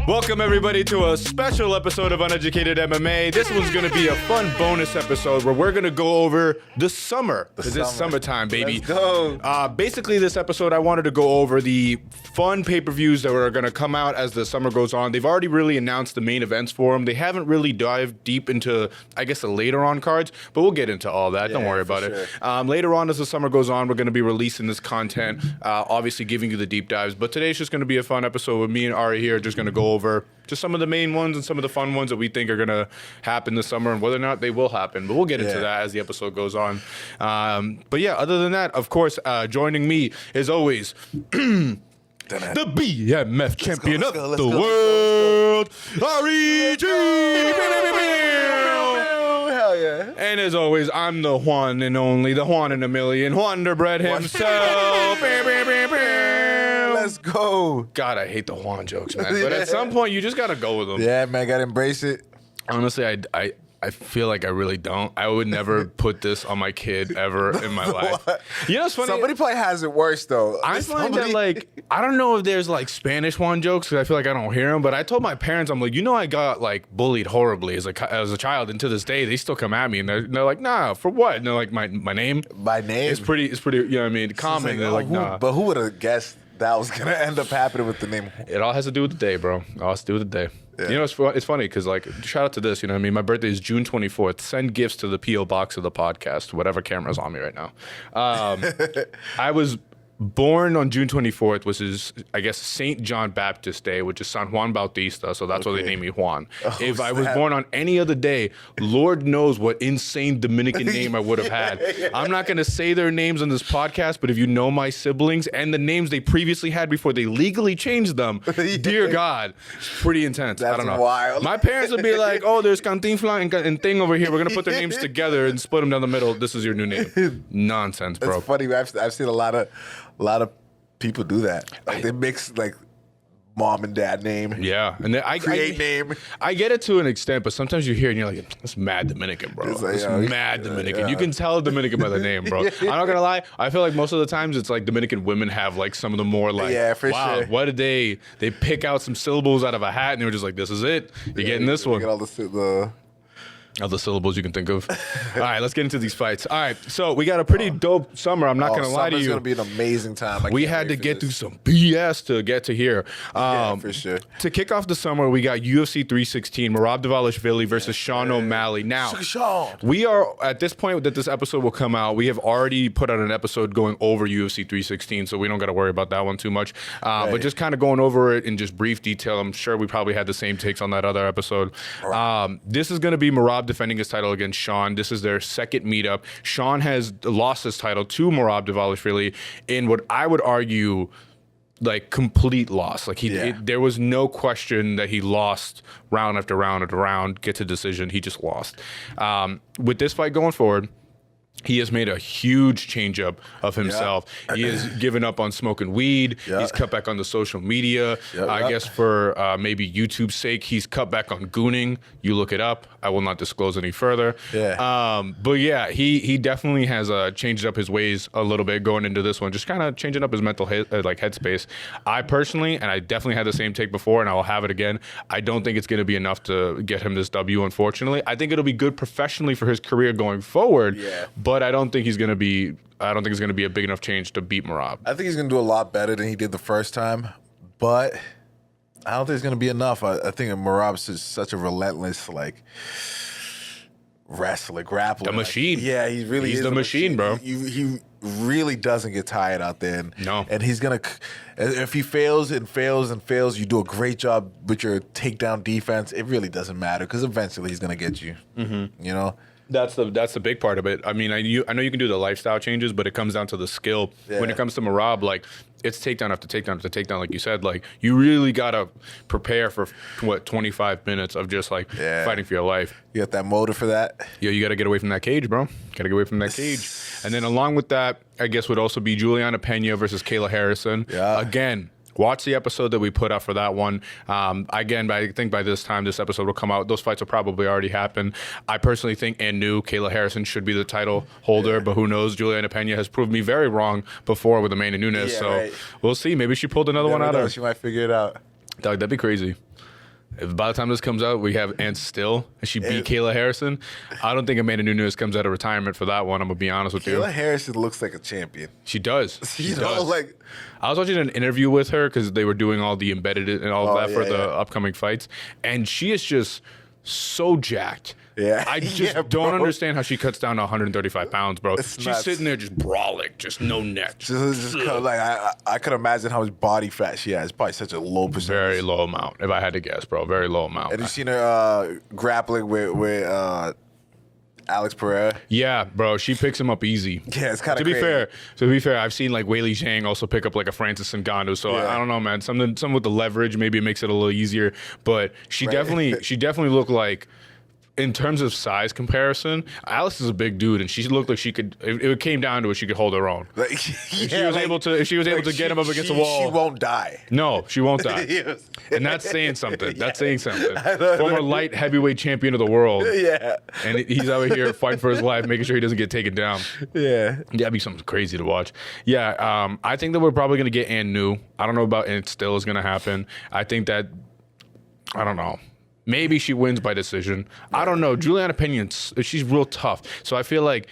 Welcome everybody to a special episode of Uneducated MMA. This one's going to be a fun bonus episode where we're going to go over the summer. It's summertime, baby. Let's go. Basically, this episode, I wanted to go over the fun pay-per-views that are going to come out as the summer goes on. They've already really announced the main events for them. They haven't really dived deep into, I guess, the later on cards, but we'll get into all that. Don't worry about it. Later on, as the summer goes on, we're going to be releasing this content, obviously giving you the deep dives. But today's just going to be a fun episode with me and Ari here, just going to go over just some of the main ones and some of the fun ones that we think are going to happen this summer and whether or not they will happen. But we'll get into that as the episode goes on. But yeah, other than that, of course, joining me is always the BMF champion of the world, Ari G. Hell yeah. And as always, I'm the one and only, the Juan in a million, Wonderbread himself. Let's go. God, I hate the Juan jokes, man. But at some point, you just got to go with them. Yeah, man, gotta embrace it. Honestly, I feel like I really don't. I would never put this on my kid ever in my life. You know what's funny? Somebody probably has it worse, though. I find that, like, I don't know if there's, like, Spanish Juan jokes because I feel like I don't hear them, but I told my parents, I'm like, you know I got, like, bullied horribly as a child, and to this day, they still come at me, and they're like, nah, for what? And they're like, my name? My name? It's pretty, you know what I mean, common. Like, they're like, nah. But who would have guessed that was going to end up happening with the name? It all has to do with the day, bro. It all has to do with the day. Yeah. You know, it's funny because, like, shout out to this, you know what I mean? My birthday is June 24th. Send gifts to the P.O. box of the podcast, whatever camera's on me right now. I was born on June 24th, which is, I guess, St. John Baptist Day, which is San Juan Bautista, so that's why they named me Juan. If I was born on any other day, Lord knows what insane Dominican name I would have had. I'm not going to say their names on this podcast, but if you know my siblings and the names they previously had before they legally changed them, dear God, it's pretty intense. That's I don't know. Wild. My parents would be like, oh, there's Cantinflas and Thing over here. We're going to put their names together and split them down the middle. This is your new name. Nonsense, bro. It's funny. I've seen a lot of people do that. Like they mix like mom and dad name. Yeah, and I name. I get it to an extent, but sometimes you hear it and you're like, "That's mad Dominican, bro. It's like, That's mad Dominican." Yeah. You can tell Dominican by the name, bro. I'm not gonna lie. I feel like most of the times it's like Dominican women have like some of the more like, wow, sure. What did they pick out some syllables out of a hat and they were just like, "This is it. You're getting this one." Get all the Other syllables you can think of. All right, let's get into these fights. All right, so we got a pretty dope summer. I'm not going to lie to you. It's going to be an amazing time. We had to get through some BS to get to here. Yeah, for sure. To kick off the summer, we got UFC 316, Merab Dvalishvili versus Sean O'Malley. Now, we are, at this point that this episode will come out, we have already put out an episode going over UFC 316, so we don't got to worry about that one too much. But just kind of going over it in just brief detail, I'm sure we probably had the same takes on that other episode. Right. This is going to be Merab defending his title against Sean. This is their second meetup. Sean has lost his title to Merab Dvalishvili in what I would argue like complete loss. Like there was no question that he lost round after round after round, gets a decision. He just lost. With this fight going forward, he has made a huge change up of himself. He has given up on smoking weed. He's cut back on the social media. I guess for maybe YouTube's sake, he's cut back on gooning. You look it up. I will not disclose any further. But yeah, he definitely has changed up his ways a little bit going into this one, just kind of changing up his mental headspace. I personally, and I definitely had the same take before, and I will have it again, I don't think it's going to be enough to get him this W, unfortunately. I think it'll be good professionally for his career going forward. But I don't think it's going to be a big enough change to beat Merab. I think he's going to do a lot better than he did the first time, but I don't think it's going to be enough. I think Merab's is such a relentless, like, wrestler, grappler. The machine. He's the machine, bro. He really doesn't get tired out there. And he's going to, if he fails and fails and fails, you do a great job with your takedown defense. It really doesn't matter because eventually he's going to get you, you know? That's the big part of it. I mean, I know you can do the lifestyle changes, but it comes down to the skill. When it comes to Merab, like, it's takedown after takedown after takedown, like you said. Like, you really gotta prepare for 25 minutes of just like fighting for your life. You got that motor for that? Yo, you gotta get away from that cage, bro. Gotta get away from that cage. And then along with that, I guess would also be Juliana Pena versus Kayla Harrison. Again, Watch the episode that we put out for that one. Again, I think by this time this episode will come out. Those fights will probably already happen. I personally think Kayla Harrison should be the title holder, but who knows? Juliana Pena has proved me very wrong before with Amanda Nunes, we'll see. Maybe she pulled another one out of her. She might figure it out. Dog, that'd be crazy. If by the time this comes out, we have Ant Still, and she beat Kayla Harrison, I don't think Amanda Nunes comes out of retirement for that one. I'm going to be honest with you. Kayla Harrison looks like a champion. She does. She does. Like, I was watching an interview with her because they were doing all the embedded and all of that for the upcoming fights, and she is just so jacked. Yeah. I just don't understand how she cuts down to 135 pounds, bro. She's sitting there just brawling, just no neck. Just like I could imagine how much body fat she has. Probably such a low percentage. Very low amount, if I had to guess, bro. Very low amount. Have you seen her grappling with Alex Pereira? Yeah, bro. She picks him up easy. Yeah, it's kind of crazy. To be fair, I've seen like Weili Zhang also pick up like a Francis Ngannou. So I don't know, man. Something with the leverage maybe it makes it a little easier. But she definitely looked like, in terms of size comparison, Alice is a big dude, and she looked like she could. If it came down to it, she could hold her own. Like, if she was able to get him up against the wall, she won't die. No, she won't die. Yes. And that's saying something. That's saying something. Former light heavyweight champion of the world. Yeah. And he's out here fighting for his life, making sure he doesn't get taken down. Yeah. That'd be something crazy to watch. Yeah. I think that we're probably gonna get Ann New. I don't know about Ant Still is gonna happen. I think that I don't know. Maybe she wins by decision. I don't know. Juliana Pena, she's real tough. So I feel like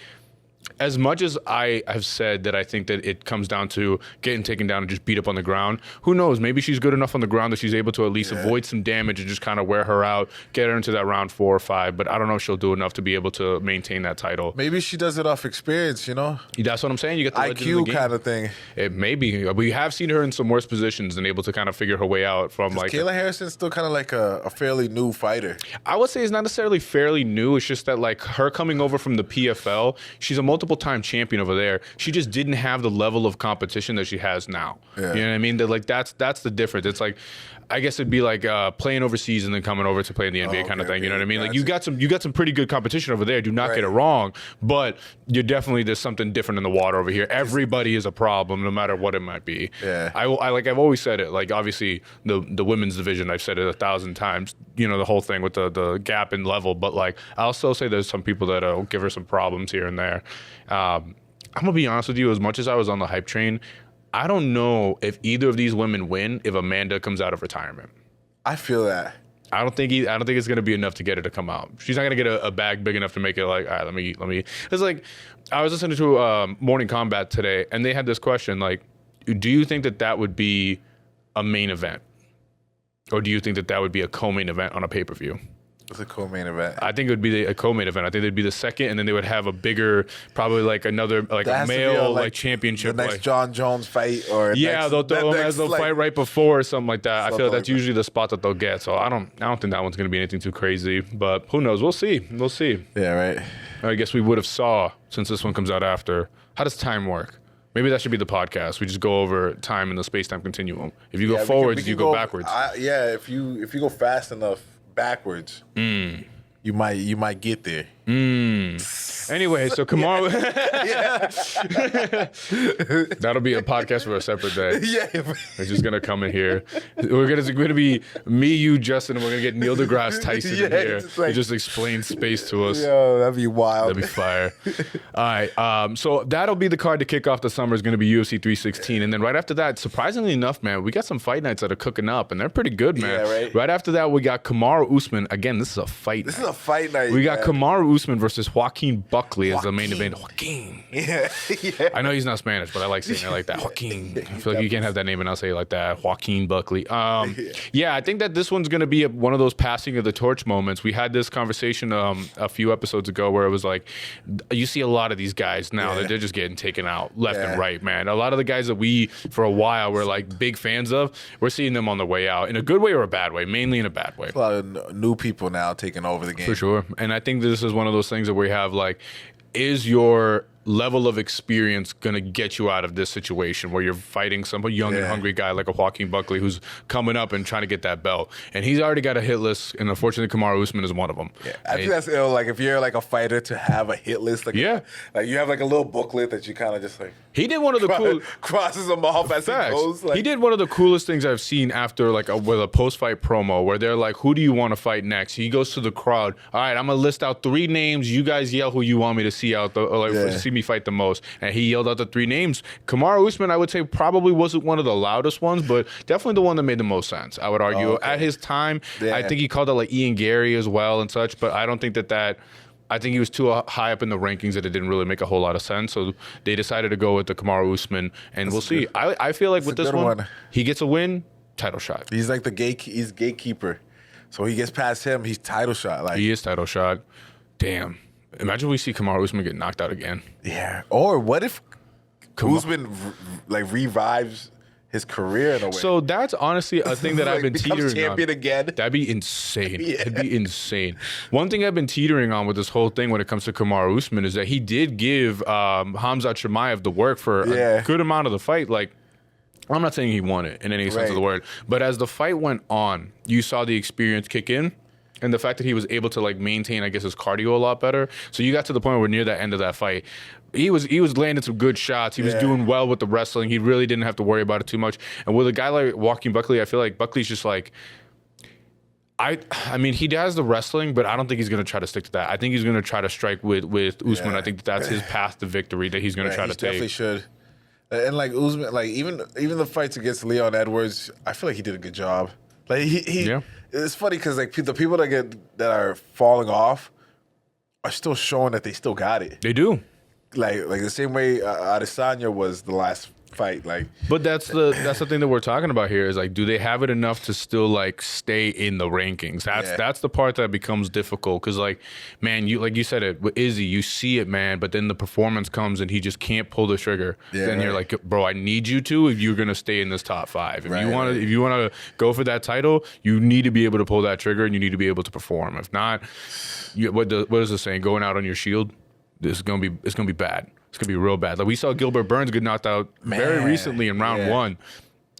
as much as I have said that I think that it comes down to getting taken down and just beat up on the ground, who knows? Maybe she's good enough on the ground that she's able to at least avoid some damage and just kind of wear her out, get her into that round 4 or 5. But I don't know if she'll do enough to be able to maintain that title. Maybe she does it off experience, you know? That's what I'm saying. You got the IQ kind of thing. It may be. We have seen her in some worse positions and able to kind of figure her way out from like. Kayla Harrison's still kind of like a fairly new fighter. I would say it's not necessarily fairly new. It's just that like her coming over from the PFL, she's a multiple-time champion over there. She just didn't have the level of competition that she has now. Yeah. You know what I mean? That like that's the difference. It's like I guess it'd be like playing overseas and then coming over to play in the NBA kind of thing. You know what I mean? Gotcha. Like you got some pretty good competition over there. Do not get it wrong, but there's something different in the water over here. Everybody is a problem, no matter what it might be. Yeah. I've always said it. Like obviously the women's division, I've said it 1,000 times. You know the whole thing with the gap in level, but like I'll still say there's some people that give her some problems here and there. I'm going to be honest with you, as much as I was on the hype train, I don't know if either of these women win if Amanda comes out of retirement. I feel that. I don't think it's going to be enough to get her to come out. She's not going to get a bag big enough to make it like, all right, let me. It's like, I was listening to Morning Combat today, and they had this question, like, do you think that would be a main event? Or do you think that would be a co-main event on a pay-per-view? It's a co-main event. I think it would be a co-main event. I think they'd be the second, and then they would have a bigger, probably like another, like a male like championship. The next John Jones fight, or they'll throw him as the fight right before or something like that. I feel that's usually the spot that they'll get. So I don't think that one's going to be anything too crazy. But who knows? We'll see. Yeah, right. I guess we would have saw since this one comes out after. How does time work? Maybe that should be the podcast. We just go over time in the space-time continuum. If you go forwards, you go backwards. If you go fast enough backwards, you might get there. Anyway, so Kamaru, that'll be a podcast for a separate day. Yeah, we're just gonna come in here. We're gonna be me, you, Justin, and we're gonna get Neil deGrasse Tyson in here. He just explain space to us. Yo, that'd be wild. That'd be fire. All right, so that'll be the card to kick off the summer. Is gonna be UFC 316, and then right after that, surprisingly enough, man, we got some fight nights that are cooking up, and they're pretty good, man. Yeah, right. Right after that, we got Kamaru Usman. Again, this is a fight. This is a fight night. We got Kamaru Usman versus Joaquin Buckley as the main event. Joaquin. Yeah. I know he's not Spanish, but I like saying it like that. Joaquin. I feel like you can't have that name and I'll say it like that. Joaquin Buckley. Yeah, I think that this one's going to be one of those passing of the torch moments. We had this conversation a few episodes ago where it was like, you see a lot of these guys now that they're just getting taken out left and right, man. A lot of the guys that we, for a while, were like big fans of, we're seeing them on the way out in a good way or a bad way, mainly in a bad way. A lot of new people now taking over the game. For sure. And I think this is one of those things that we have like, is your level of experience going to get you out of this situation where you're fighting some young and hungry guy like a Joaquin Buckley who's coming up and trying to get that belt? And he's already got a hit list, and unfortunately, Kamaru Usman is one of them. Yeah, I think that's ill. Like, if you're like a fighter to have a hit list, like, like you have like a little booklet that you kind of just like. He did one of the crosses them off as he goes. Like, he did one of the coolest things I've seen after like with a post-fight promo where they're like, "Who do you want to fight next?" He goes to the crowd. All right, I'm gonna list out 3 names. You guys yell who you want me to see out see me fight the most. And he yelled out the 3 names. Kamaru Usman, I would say, probably wasn't one of the loudest ones, but definitely the one that made the most sense. I would argue at his time. I think he called out like Ian Gary as well and such, but I don't think that. I think he was too high up in the rankings that it didn't really make a whole lot of sense. So they decided to go with the Kamaru Usman, and we'll see. I feel like with this one, he gets a win, title shot. He's like he's gatekeeper. So he gets past him, he's title shot. Like, he is title shot. Damn. Imagine we see Kamaru Usman get knocked out again. Yeah. Or what if Usman like revives his career in a way? So that's honestly a thing that I've been teetering champion on. Again. That'd be insane. That'd be insane. One thing I've been teetering on with this whole thing when it comes to Kamaru Usman is that he did give Khamzat Chimaev the work for a good amount of the fight. Like, I'm not saying he won it in any sense of the word, but as the fight went on, you saw the experience kick in. And the fact that he was able to like maintain, I guess, his cardio a lot better. So you got to the point where near the end of that fight, he was landing some good shots. He was doing well with the wrestling. He really didn't have to worry about it too much. And with a guy like Joaquin Buckley, I feel like Buckley's just like, I mean, he does the wrestling, but I don't think he's going to try to stick to that. I think he's going to try to strike with Usman. I think that's his path to victory that he's going to try to take. Definitely should. And like Usman, like even the fights against Leon Edwards, I feel like he did a good job. Like he it's funny because like the people that are falling off are still showing that they still got it. They do. Like the same way Adesanya was the last fight. Like, but that's the thing that we're talking about here is like, do they have it enough to still like stay in the rankings? That's the part that becomes difficult because like, man, you said it with Izzy, you see it, man, but then the performance comes and he just can't pull the trigger. Then you're like, bro, I need you to if you're gonna stay in this top 5. If you want to go for that title, you need to be able to pull that trigger and you need to be able to perform. If not, what is the saying? Going out on your shield. It's gonna be bad. It's gonna be real bad. Like we saw Gilbert Burns get knocked out very recently in round 1.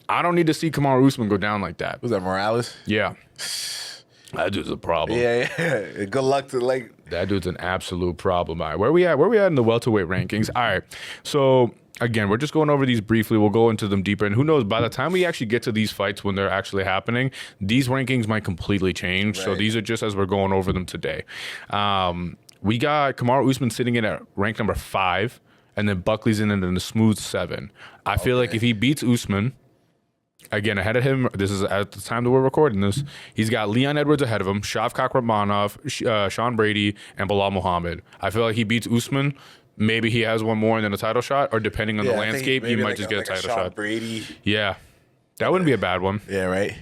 I don't need to see Kamaru Usman go down like that. Was that Morales? Yeah, that dude's a problem. Yeah. Good luck to like. That dude's an absolute problem. All right, where we at in the welterweight rankings? All right, so again, we're just going over these briefly. We'll go into them deeper, and who knows? By the time we actually get to these fights when they're actually happening, these rankings might completely change. So these are just as we're going over them today. We got Kamaru Usman sitting in at rank number 5, and then Buckley's in a smooth 7. I feel like if he beats Usman, again, ahead of him, this is at the time that we're recording this, he's got Leon Edwards ahead of him, Shavkat Rakhmonov, Sean Brady, and Bilal Muhammad. I feel like he beats Usman. Maybe he has one more and then a title shot, or depending on the landscape, he might just get a title shot. Brady. Yeah. That wouldn't be a bad one. Yeah, right.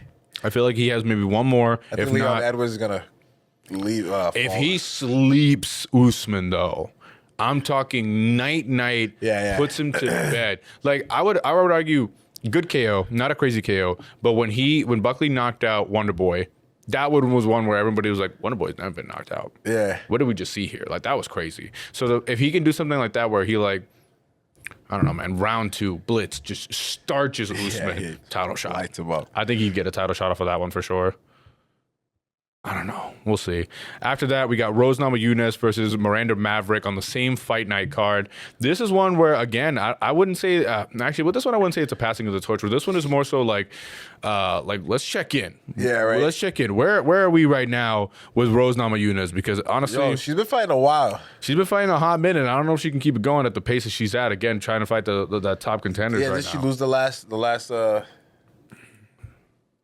I feel like he has maybe one more. I think Leon Edwards is going to leave. If he sleeps Usman, though, I'm talking night, puts him to bed. Like I would argue, good KO, not a crazy KO, but when Buckley knocked out Wonder Boy, that one was one where everybody was like, Wonder Boy's never been knocked out. Yeah. What did we just see here? Like that was crazy. So if he can do something like that, where he like, I don't know, man, round 2 blitz just starches Usman, title shot. Lights him up. I think he'd get a title shot off of that one for sure. I don't know. We'll see. After that, we got Rose Namajunas versus Miranda Maverick on the same fight night card. This is one where, again, I wouldn't say, actually, with this one, I wouldn't say it's a passing of the torch. With this one is more so like let's check in. Yeah, right. Let's check in. Where are we right now with Rose Namajunas? Because honestly, she's been fighting a while. She's been fighting a hot minute. I don't know if she can keep it going at the pace that she's at. Again, trying to fight the top contenders right now. Did she lose the last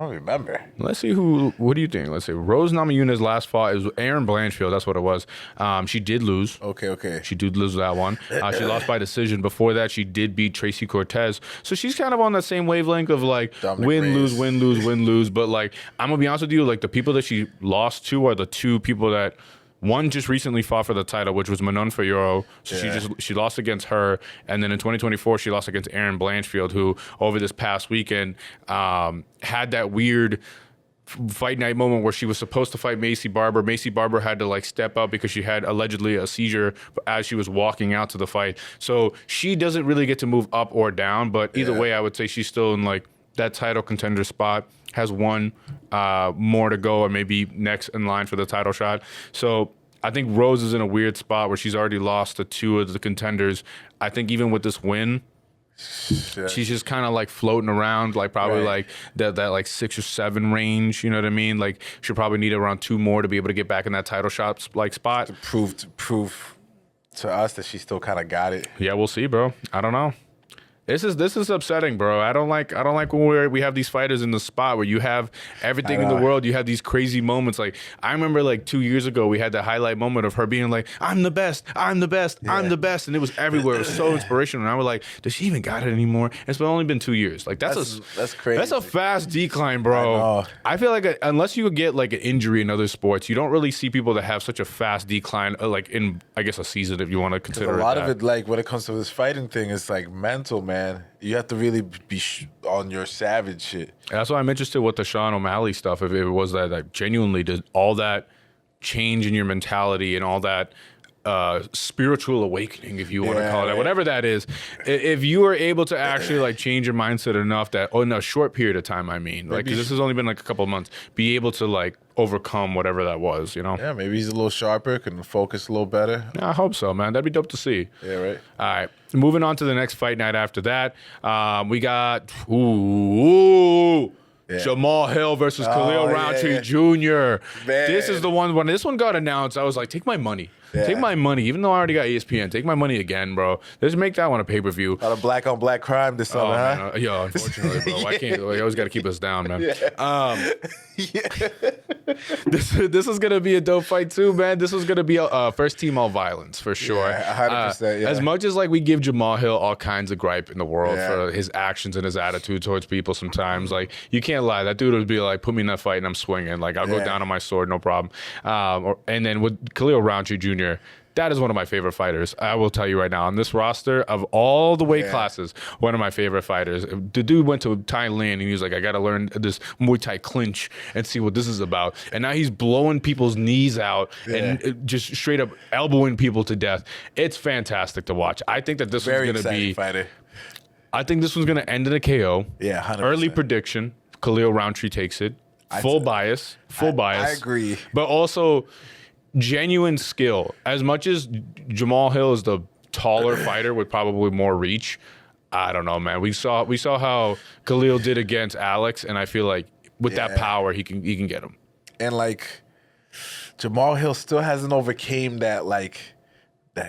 I don't remember. Let's see what do you think? Let's see. Rose Namajunas' last fight is Aaron Blanchfield. That's what it was. She did lose. Okay. She did lose that one. She lost by decision. Before that, she did beat Tracy Cortez. So she's kind of on that same wavelength of like win, lose. But like, I'm going to be honest with you, like the people that she lost to are the 2 people that one just recently fought for the title, which was Manon Fiorot. So she lost against her, and then in 2024 she lost against Aaron Blanchfield, who over this past weekend had that weird fight night moment where she was supposed to fight Macy Barber. Macy Barber had to like step up because she had allegedly a seizure as she was walking out to the fight. So she doesn't really get to move up or down, but either way, I would say she's still in like that title contender spot, has one more to go or maybe next in line for the title shot. So I think Rose is in a weird spot where she's already lost to 2 of the contenders. I think even with this win, she's just kind of like floating around, like probably like that like 6 or 7 range. You know what I mean? Like she'll probably need around 2 more to be able to get back in that title shot like spot. To prove to us that she still kind of got it. Yeah, we'll see, bro. I don't know. This is upsetting, bro. I don't like when we have these fighters in the spot where you have everything in the world. You have these crazy moments. Like I remember like 2 years ago, we had the highlight moment of her being like, "I'm the best, I'm the best, I'm the best," and it was everywhere. It was so inspirational. And I was like, "Does she even got it anymore?" It's only been 2 years. Like that's crazy. That's a fast decline, bro. I feel like unless you get like an injury in other sports, you don't really see people that have such a fast decline. Like in I guess a season, if you want to consider a lot of it, like when it comes to this fighting thing, it's like mental, man. You have to really be on your savage shit. That's why I'm interested with the Sean O'Malley stuff. If it was that, like, genuinely did all that change in your mentality and all that spiritual awakening, if you want to call it that, whatever that is. If you were able to actually like change your mindset enough that, in a short period of time, I mean, like 'cause this has only been like a couple of months, be able to like overcome whatever that was, you know? Yeah, maybe he's a little sharper, can focus a little better. Yeah, I hope so, man. That'd be dope to see. Yeah, right. All right. Moving on to the next fight night after that. We got Jamal Hill versus Khalil Roundtree Jr. Man. This is the one, when this one got announced, I was like, take my money. Yeah. Take my money, even though I already got ESPN. Take my money again, bro. Let's make that one a pay-per-view. A lot of black on black crime this summer, huh? Man, yeah, unfortunately, bro. I can't. I always got to keep us down, man. This is gonna be a dope fight too, man. This is gonna be a first team all violence for sure. 100%. As much as like we give Jamal Hill all kinds of gripe in the world for his actions and his attitude towards people, sometimes like you can't lie. That dude would be like, put me in that fight and I'm swinging. Like I'll go down on my sword, no problem. And then with Khalil Roundtree Jr. That is one of my favorite fighters. I will tell you right now, on this roster of all the weight classes, one of my favorite fighters. The dude went to Thailand and he was like, I got to learn this Muay Thai clinch and see what this is about. And now he's blowing people's knees out and just straight up elbowing people to death. It's fantastic to watch. I think that this one's going to be... fighter. I think this one's going to end in a KO. Yeah, 100%. Early prediction, Khalil Roundtree takes it. Full bias. I agree. But also... genuine skill. As much as Jamal Hill is the taller fighter with probably more reach, I don't know, man. We saw how Khalil did against Alex, and I feel like with that power, he can get him. And like Jamal Hill still hasn't overcame that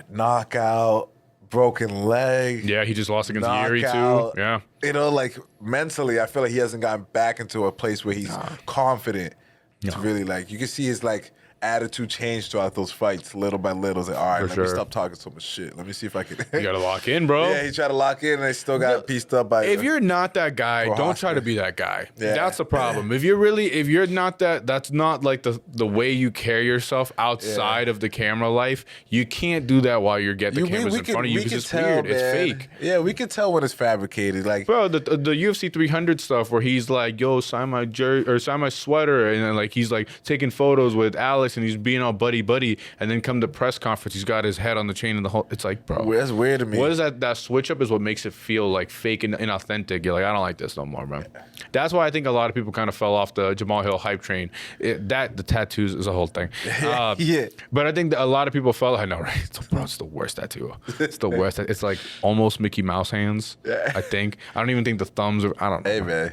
knockout, broken leg. Yeah, he just lost against Yuri too. Yeah, you know, like mentally, I feel like he hasn't gotten back into a place where he's confident to really like. You can see his like attitude changed throughout those fights, little by little. It's like, all right, let me stop talking so much shit. Let me see if I can. You gotta lock in, bro. Yeah, he tried to lock in, and they still got pieced up by. If you're not that guy, don't try to be that guy. Yeah. That's the problem. If you're not that, that's not like the way you carry yourself outside of the camera life. You can't do that while you get the cameras in front of you because it's weird. Man. It's fake. Yeah, we can tell when it's fabricated. Like, bro, the UFC 300 stuff where he's like, yo, sign my jersey or sign my sweater, and then like he's like taking photos with Alex. And he's being all buddy, and then come to press conference, he's got his head on the chain and the whole. It's like, bro, that's weird to me. What is that? That switch up is what makes it feel like fake and inauthentic. You're like, I don't like this no more, bro. That's why I think a lot of people kind of fell off the Jamal Hill hype train. The tattoos is a whole thing. But I think that a lot of people fell. I know, right? It's the worst tattoo. It's the worst. It's like almost Mickey Mouse hands. I think. I don't even think the thumbs are. I don't know. Hey, man.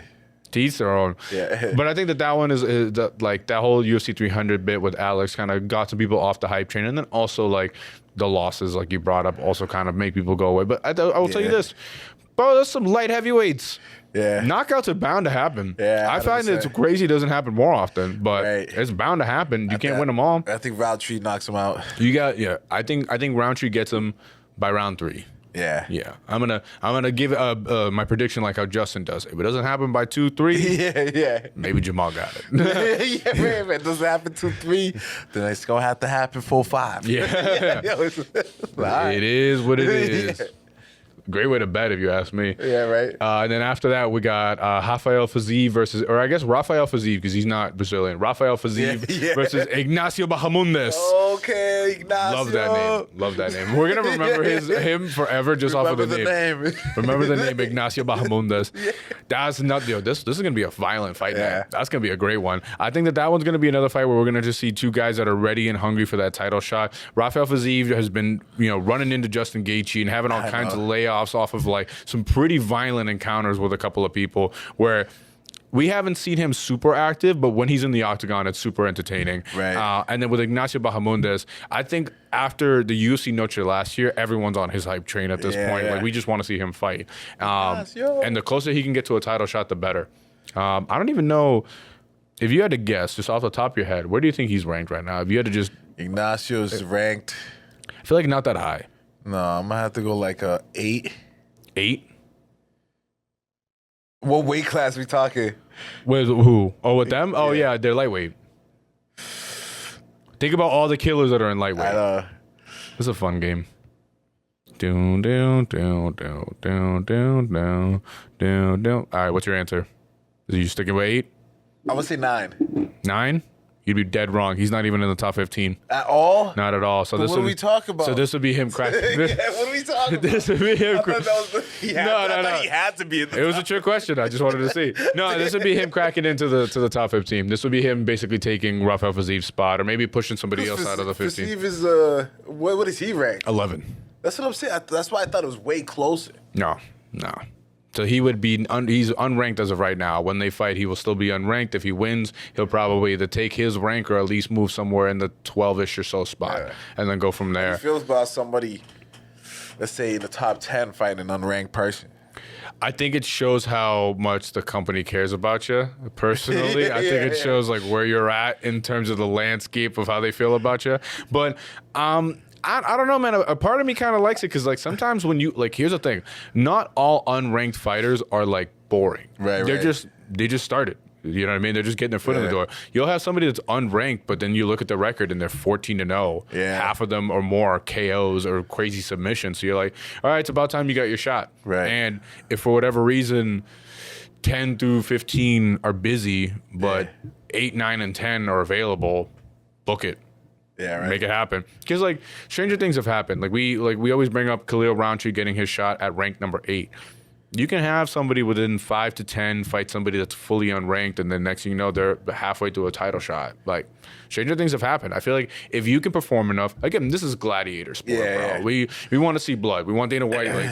To each their own. Yeah. But I think that one is like that whole UFC 300 bit with Alex kind of got some people off the hype train, and then also like the losses, like you brought up, also kind of make people go away. But I will tell you this, bro, there's some light heavyweights. Yeah. Knockouts are bound to happen. Yeah. 100%. I find it's crazy it doesn't happen more often, but it's bound to happen. You can't win them all. I think Roundtree knocks him out. I think Roundtree gets him by round 3. Yeah. I'm gonna give my prediction like how Justin does. If it doesn't happen by 2-3, maybe Jamal got it. If it doesn't happen 2-3, then it's gonna have to happen 4-5. Yeah. It is what it is. Great way to bet, if you ask me. Yeah, right. And then after that, we got Rafael Fiziev versus, or I guess Rafael Fiziev, because he's not Brazilian. Rafael Fiziev versus Ignacio Bahamundes. Okay, Ignacio. Love that name. We're gonna remember him forever just off of the name. Remember the name Ignacio Bahamundes. That's not, this is gonna be a violent fight. Man. That's gonna be a great one. I think that one's gonna be another fight where we're gonna just see two guys that are ready and hungry for that title shot. Rafael Fiziev has been, running into Justin Gaethje and having all kinds of layoffs off of like some pretty violent encounters with a couple of people where we haven't seen him super active, but when he's in the octagon, it's super entertaining. Right. And then with Ignacio Bahamundes, I think after the UFC Noche last year, everyone's on his hype train at this point. Yeah. Like, we just want to see him fight. And the closer he can get to a title shot, the better. I don't even know, if you had to guess, just off the top of your head, where do you think he's ranked right now? If you had to just... Ignacio's ranked... I feel like not that high. No, I'm going to have to go like a 8. 8? What weight class we talking? With who? Oh, with them? Oh, yeah, they're lightweight. Think about all the killers that are in lightweight. I know. It's a fun game. Down, down, down, down, down, down, down, down, down. All right, what's your answer? Are you sticking with 8? I would say 9. 9? You'd be dead wrong. He's not even in the top 15. At all? Not at all. So what are we talking about? So this would be him cracking. What are we talking about? This would be him. He had to be in the It was a trick question. I just wanted to see. No, this would be him cracking into the top 15. This would be him basically taking Rafael Fiziev's spot or maybe pushing somebody else out of the 15. Fiziv is, what is he ranked? 11. That's what I'm saying. That's why I thought it was way closer. No. So he would be, he's unranked as of right now. When they fight, he will still be unranked. If he wins, he'll probably either take his rank or at least move somewhere in the 12-ish or so spot and then go from there. How do you feel about somebody, let's say, in the top 10 fighting an unranked person? I think it shows how much the company cares about you personally. I think it shows like where you're at in terms of the landscape of how they feel about you. But I don't know, man. A part of me kind of likes it because, like, sometimes when you, like, here's the thing. Not all unranked fighters are, like, boring. Right. They just started. You know what I mean? They're just getting their foot in the door. You'll have somebody that's unranked, but then you look at the record and they're 14-0. Yeah. Half of them or more are KOs or crazy submissions. So you're like, all right, it's about time you got your shot. Right. And if for whatever reason 10 through 15 are busy, but 8, 9, and 10 are available, book it. Yeah, right. Make it happen. Because, like, stranger things have happened. Like we always bring up Khalil Roundtree getting his shot at rank number 8. You can have somebody within 5 to 10 fight somebody that's fully unranked, and then next thing you know, they're halfway to a title shot. Like, stranger things have happened. I feel like if you can perform enough, again, this is gladiator sport, bro. We want to see blood. We want Dana White, like.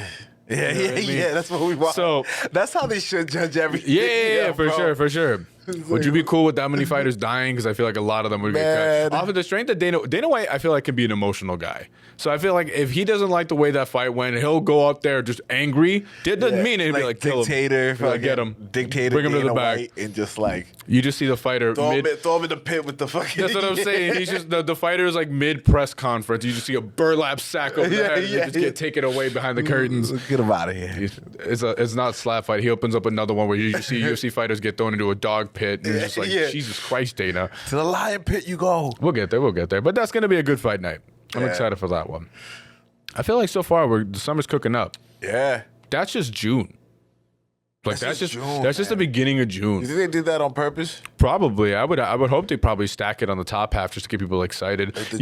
Yeah, that's what we want. So that's how they should judge everything. Yeah, for sure. Would you be cool with that many fighters dying? Because I feel like a lot of them would get cut. Off of the strength of Dana White, I feel like can be an emotional guy. So I feel like if he doesn't like the way that fight went, he'll go up there just angry. It doesn't mean it. He'd be like, kill him. Like, get him. Dictator, bring him to the back. White and just like. You just see the fighter. Throw him in the pit with the fucking. That's what I'm saying. He's just, the fighter is like mid press conference. You just see a burlap sack over the head and just get taken away behind the curtains. Get him out of here. It's not a slap fight. He opens up another one where you see UFC fighters get thrown into a dog pit. And you're just like, Jesus Christ, Dana. To the lion pit you go. We'll get there. But that's going to be a good fight night. I'm excited for that one. I feel like so far the summer's cooking up. Yeah. That's just June. Like that's just the beginning of June. You think they did that on purpose? Probably. I would hope they probably stack it on the top half just to get people excited. Like the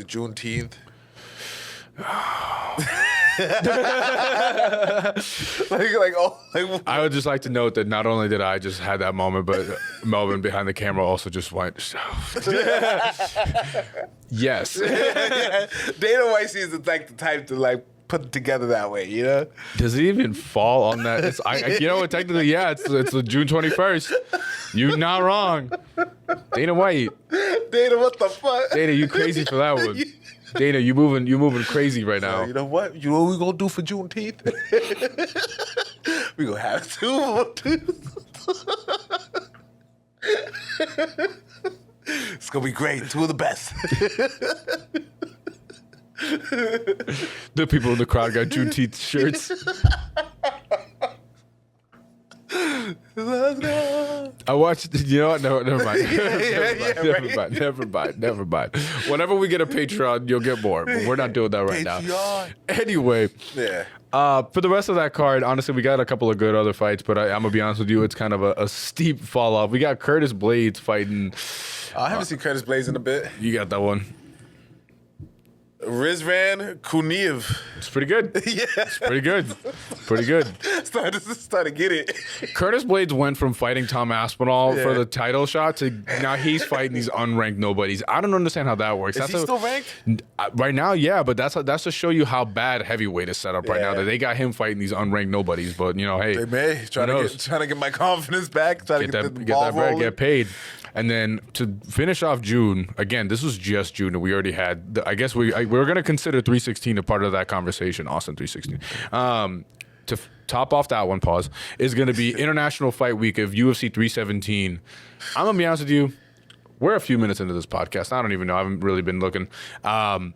Juneteenth. I would just like to note that not only did I just have that moment, but Melvin behind the camera also just went. Yes. Dana White seems like the type to like put it together that way, you know? Does it even fall on that? You know what? Technically, it's the June 21st. You're not wrong. Dana White. Dana, what the fuck? Dana, you crazy for that one. Dana, you moving crazy right now. You know what? You know what we gonna do for Juneteenth? We gonna have two. It's gonna be great. 2 of the best. The people in the crowd got Juneteenth shirts. Let's go. I watched. You know what? No, never mind. Never mind. Whenever we get a Patreon, you'll get more. But we're not doing that right now. Anyway. Yeah. For the rest of that card, honestly, we got a couple of good other fights, but I'm gonna be honest with you, it's kind of a steep fall off. We got Curtis Blades fighting. I haven't seen Curtis Blades in a bit. You got that one. Rizvan Kuniev. It's pretty good. Yeah. It's pretty good. Pretty good. Starting to get it. Curtis Blades went from fighting Tom Aspinall for the title shot to now he's fighting these unranked nobodies. I don't understand how that works. Is he still ranked? Right now, yeah, but that's to show you how bad heavyweight is set up right now. That they got him fighting these unranked nobodies. But you know, hey, they may trying to get my confidence back. Trying to get that bread, get paid. And then to finish off June, again, this was just June, and we already had, I guess we're going to consider 316 a part of that conversation, Austin 316. To top off that one, is going to be International Fight Week of UFC 317. I'm going to be honest with you, we're a few minutes into this podcast. I don't even know. I haven't really been looking. I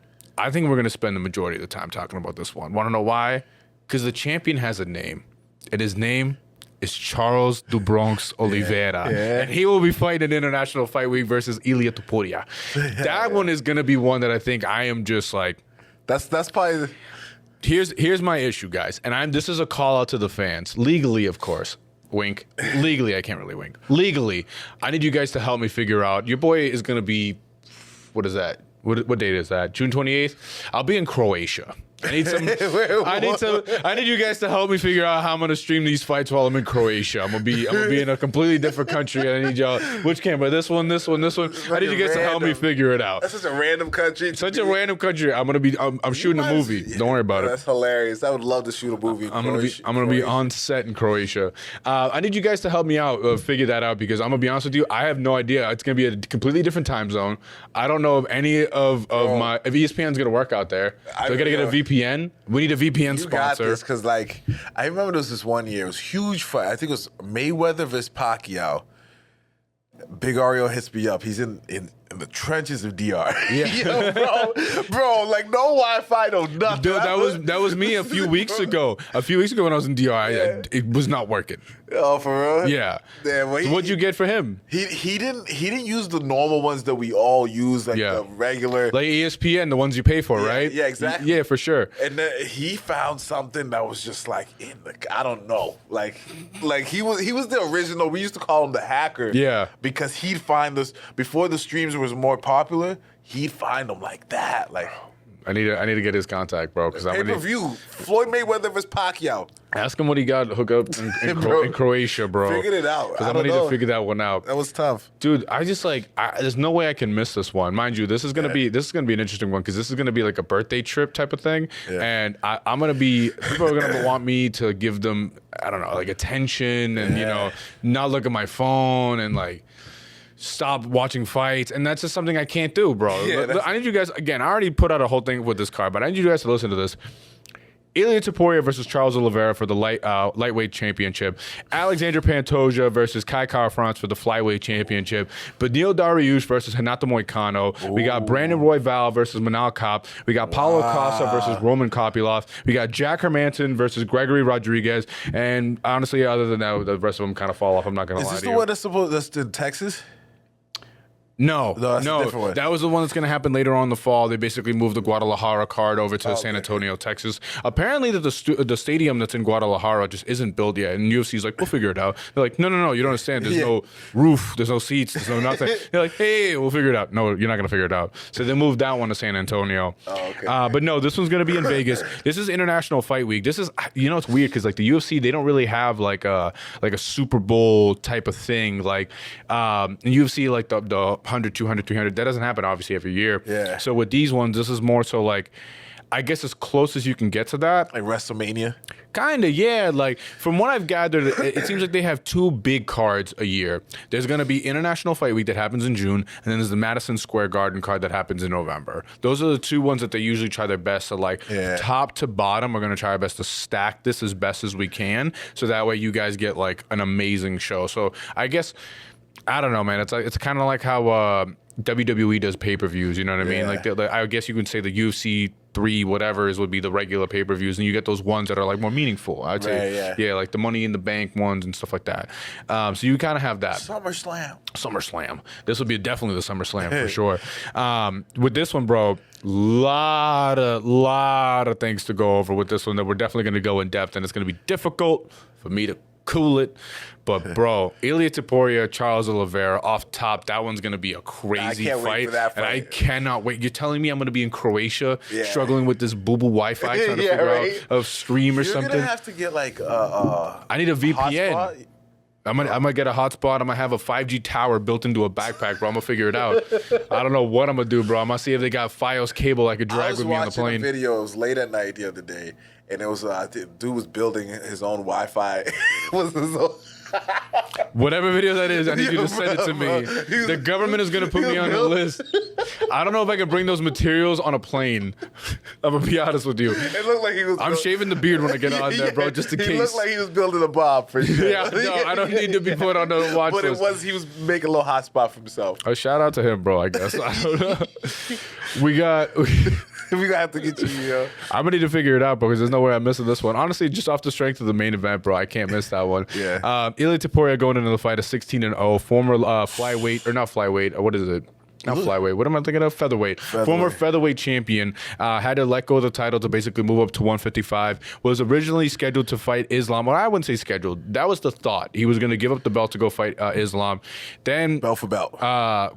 think we're going to spend the majority of the time talking about this one. Want to know why? Because the champion has a name, and his name is Charles do Bronx Oliveira. And he will be fighting International Fight Week versus Ilia Topuria. That one is going to be one that I think I am just like... That's probably... Here's my issue, guys. And this is a call out to the fans. Legally, of course. Wink. Legally, I can't really wink. Legally, I need you guys to help me figure out. Your boy is going to be... What is that? What date is that? June 28th? I'll be in Croatia. I need you guys to help me figure out how I'm gonna stream these fights while I'm in Croatia. I'm gonna be in a completely different country. I need y'all. Which camera? This one. I need you guys to help me figure it out. That's such a random country. Random country. I'm shooting a movie. Don't worry about it. That's hilarious. I would love to shoot a movie. I'm gonna be on set in Croatia. I need you guys to help me out figure that out because I'm gonna be honest with you. I have no idea. It's gonna be a completely different time zone. I don't know if any of if ESPN's gonna work out there. So I gotta get a VPN. We need a VPN sponsor. You got this, because like I remember there was this one year. It was a huge fight. I think it was Mayweather versus Pacquiao. Big Ario hits me up. He's in the trenches of DR. Yeah, yo, bro, like no Wi-Fi, no nothing. Dude, that was me a few weeks ago. A few weeks ago when I was in DR, it was not working. Oh, for real? Yeah. Damn, well, so what'd you get for him? He didn't use the normal ones that we all use, like the regular, like ESPN, the ones you pay for, right? Yeah, exactly. Yeah, for sure. And then he found something that was just like I don't know, like he was the original. We used to call him the hacker. Yeah. Because he'd find us before the streams was more popular. He'd find them like that, like. I need to get his contact, bro. Because pay-per-view, Floyd Mayweather versus Pacquiao. Ask him what he got hooked up in Croatia, bro. Figured it out. Because I'm gonna need to figure that one out. That was tough, dude. I just there's no way I can miss this one, mind you. This is gonna be an interesting one because this is gonna be like a birthday trip type of thing, and I'm gonna be people are gonna want me to give them like attention and not look at my phone and like. Stop watching fights, and that's just something I can't do, bro. I need you guys, again, I already put out a whole thing with this card, but I need you guys to listen to this. Ilia Topuria versus Charles Oliveira for the lightweight championship. Alexander Pantoja versus Kai Kara-France for the flyweight championship. Beneil Dariush versus Renato Moicano. Ooh. We got Brandon Royval versus Manal Kopp. We got Paulo Costa versus Roman Kopylov. We got Jack Hermanson versus Gregory Rodriguez. And honestly, other than that, the rest of them kind of fall off. I'm not going to lie to you. Is this the one that's in Texas? No, that's a different one. That was the one that's going to happen later on in the fall. They basically moved the Guadalajara card over to San Antonio, Texas. Apparently, the stadium that's in Guadalajara just isn't built yet, and UFC's like, we'll figure it out. They're like, no, you don't understand. There's no roof, there's no seats, there's no nothing. They're like, hey, we'll figure it out. No, you're not going to figure it out. So they moved that one to San Antonio. Oh, okay. But no, this one's going to be in Vegas. This is International Fight Week. This is, it's weird because like the UFC, they don't really have like a Super Bowl type of thing. Like in UFC, like the 100, 200, 300. That doesn't happen obviously every year. Yeah. So with these ones, this is more so like, I guess as close as you can get to that. Like WrestleMania? Kind of, yeah. Like from what I've gathered, it seems like they have two big cards a year. There's going to be International Fight Week that happens in June, and then there's the Madison Square Garden card that happens in November. Those are the two ones that they usually try their best to top to bottom. We're going to try our best to stack this as best as we can, so that way you guys get like an amazing show. So I guess, I don't know, man. It's kind of like how WWE does pay-per-views, you know what I mean? Like I guess you can say the UFC 3 whatevers would be the regular pay-per-views, and you get those ones that are like more meaningful. I'd say, yeah, like the Money in the Bank ones and stuff like that. So you kind of have that. SummerSlam. This would be definitely the SummerSlam for sure. With this one, bro, lot of things to go over with this one that we're definitely going to go in depth, and it's going to be difficult for me to cool it. But bro, Ilia Topuria, Charles Oliveira off top. That one's gonna be a crazy fight, and I cannot wait. You're telling me I'm gonna be in Croatia, struggling with this boo Wi-Fi, trying to figure out a stream or something. You're gonna have to get like I need a VPN. I might get a hotspot. I'm gonna have a 5G tower built into a backpack, bro. I'm gonna figure it out. I don't know what I'm gonna do, bro. I'm gonna see if they got Fios cable I could drag with me on the plane. I was watching videos late at night the other day, and it was dude was building his own Wi-Fi. Whatever video that is, I need you to send it to me. The government is going to put me on the list. I don't know if I can bring those materials on a plane. I'm going to be honest with you. It looked like he was... I'm shaving the beard when I get on there, bro, just in case. He looked like he was building a bomb for sure. Yeah, no, I don't need to be put on the watch list. But he was making a little hot spot for himself. A shout out to him, bro, I guess. I don't know. We got... We're gonna have to get you, yo. I'm gonna need to figure it out because there's no way I'm missing this one. Honestly, just off the strength of the main event, bro, I can't miss that one. Ilia Topuria going into the fight at 16-0, former flyweight, or not flyweight, what is it? Not flyweight. What am I thinking of? Featherweight. Former featherweight champion. Had to let go of the title to basically move up to 155. Was originally scheduled to fight Islam. Well, I wouldn't say scheduled. That was the thought. He was going to give up the belt to go fight Islam. Then belt for belt.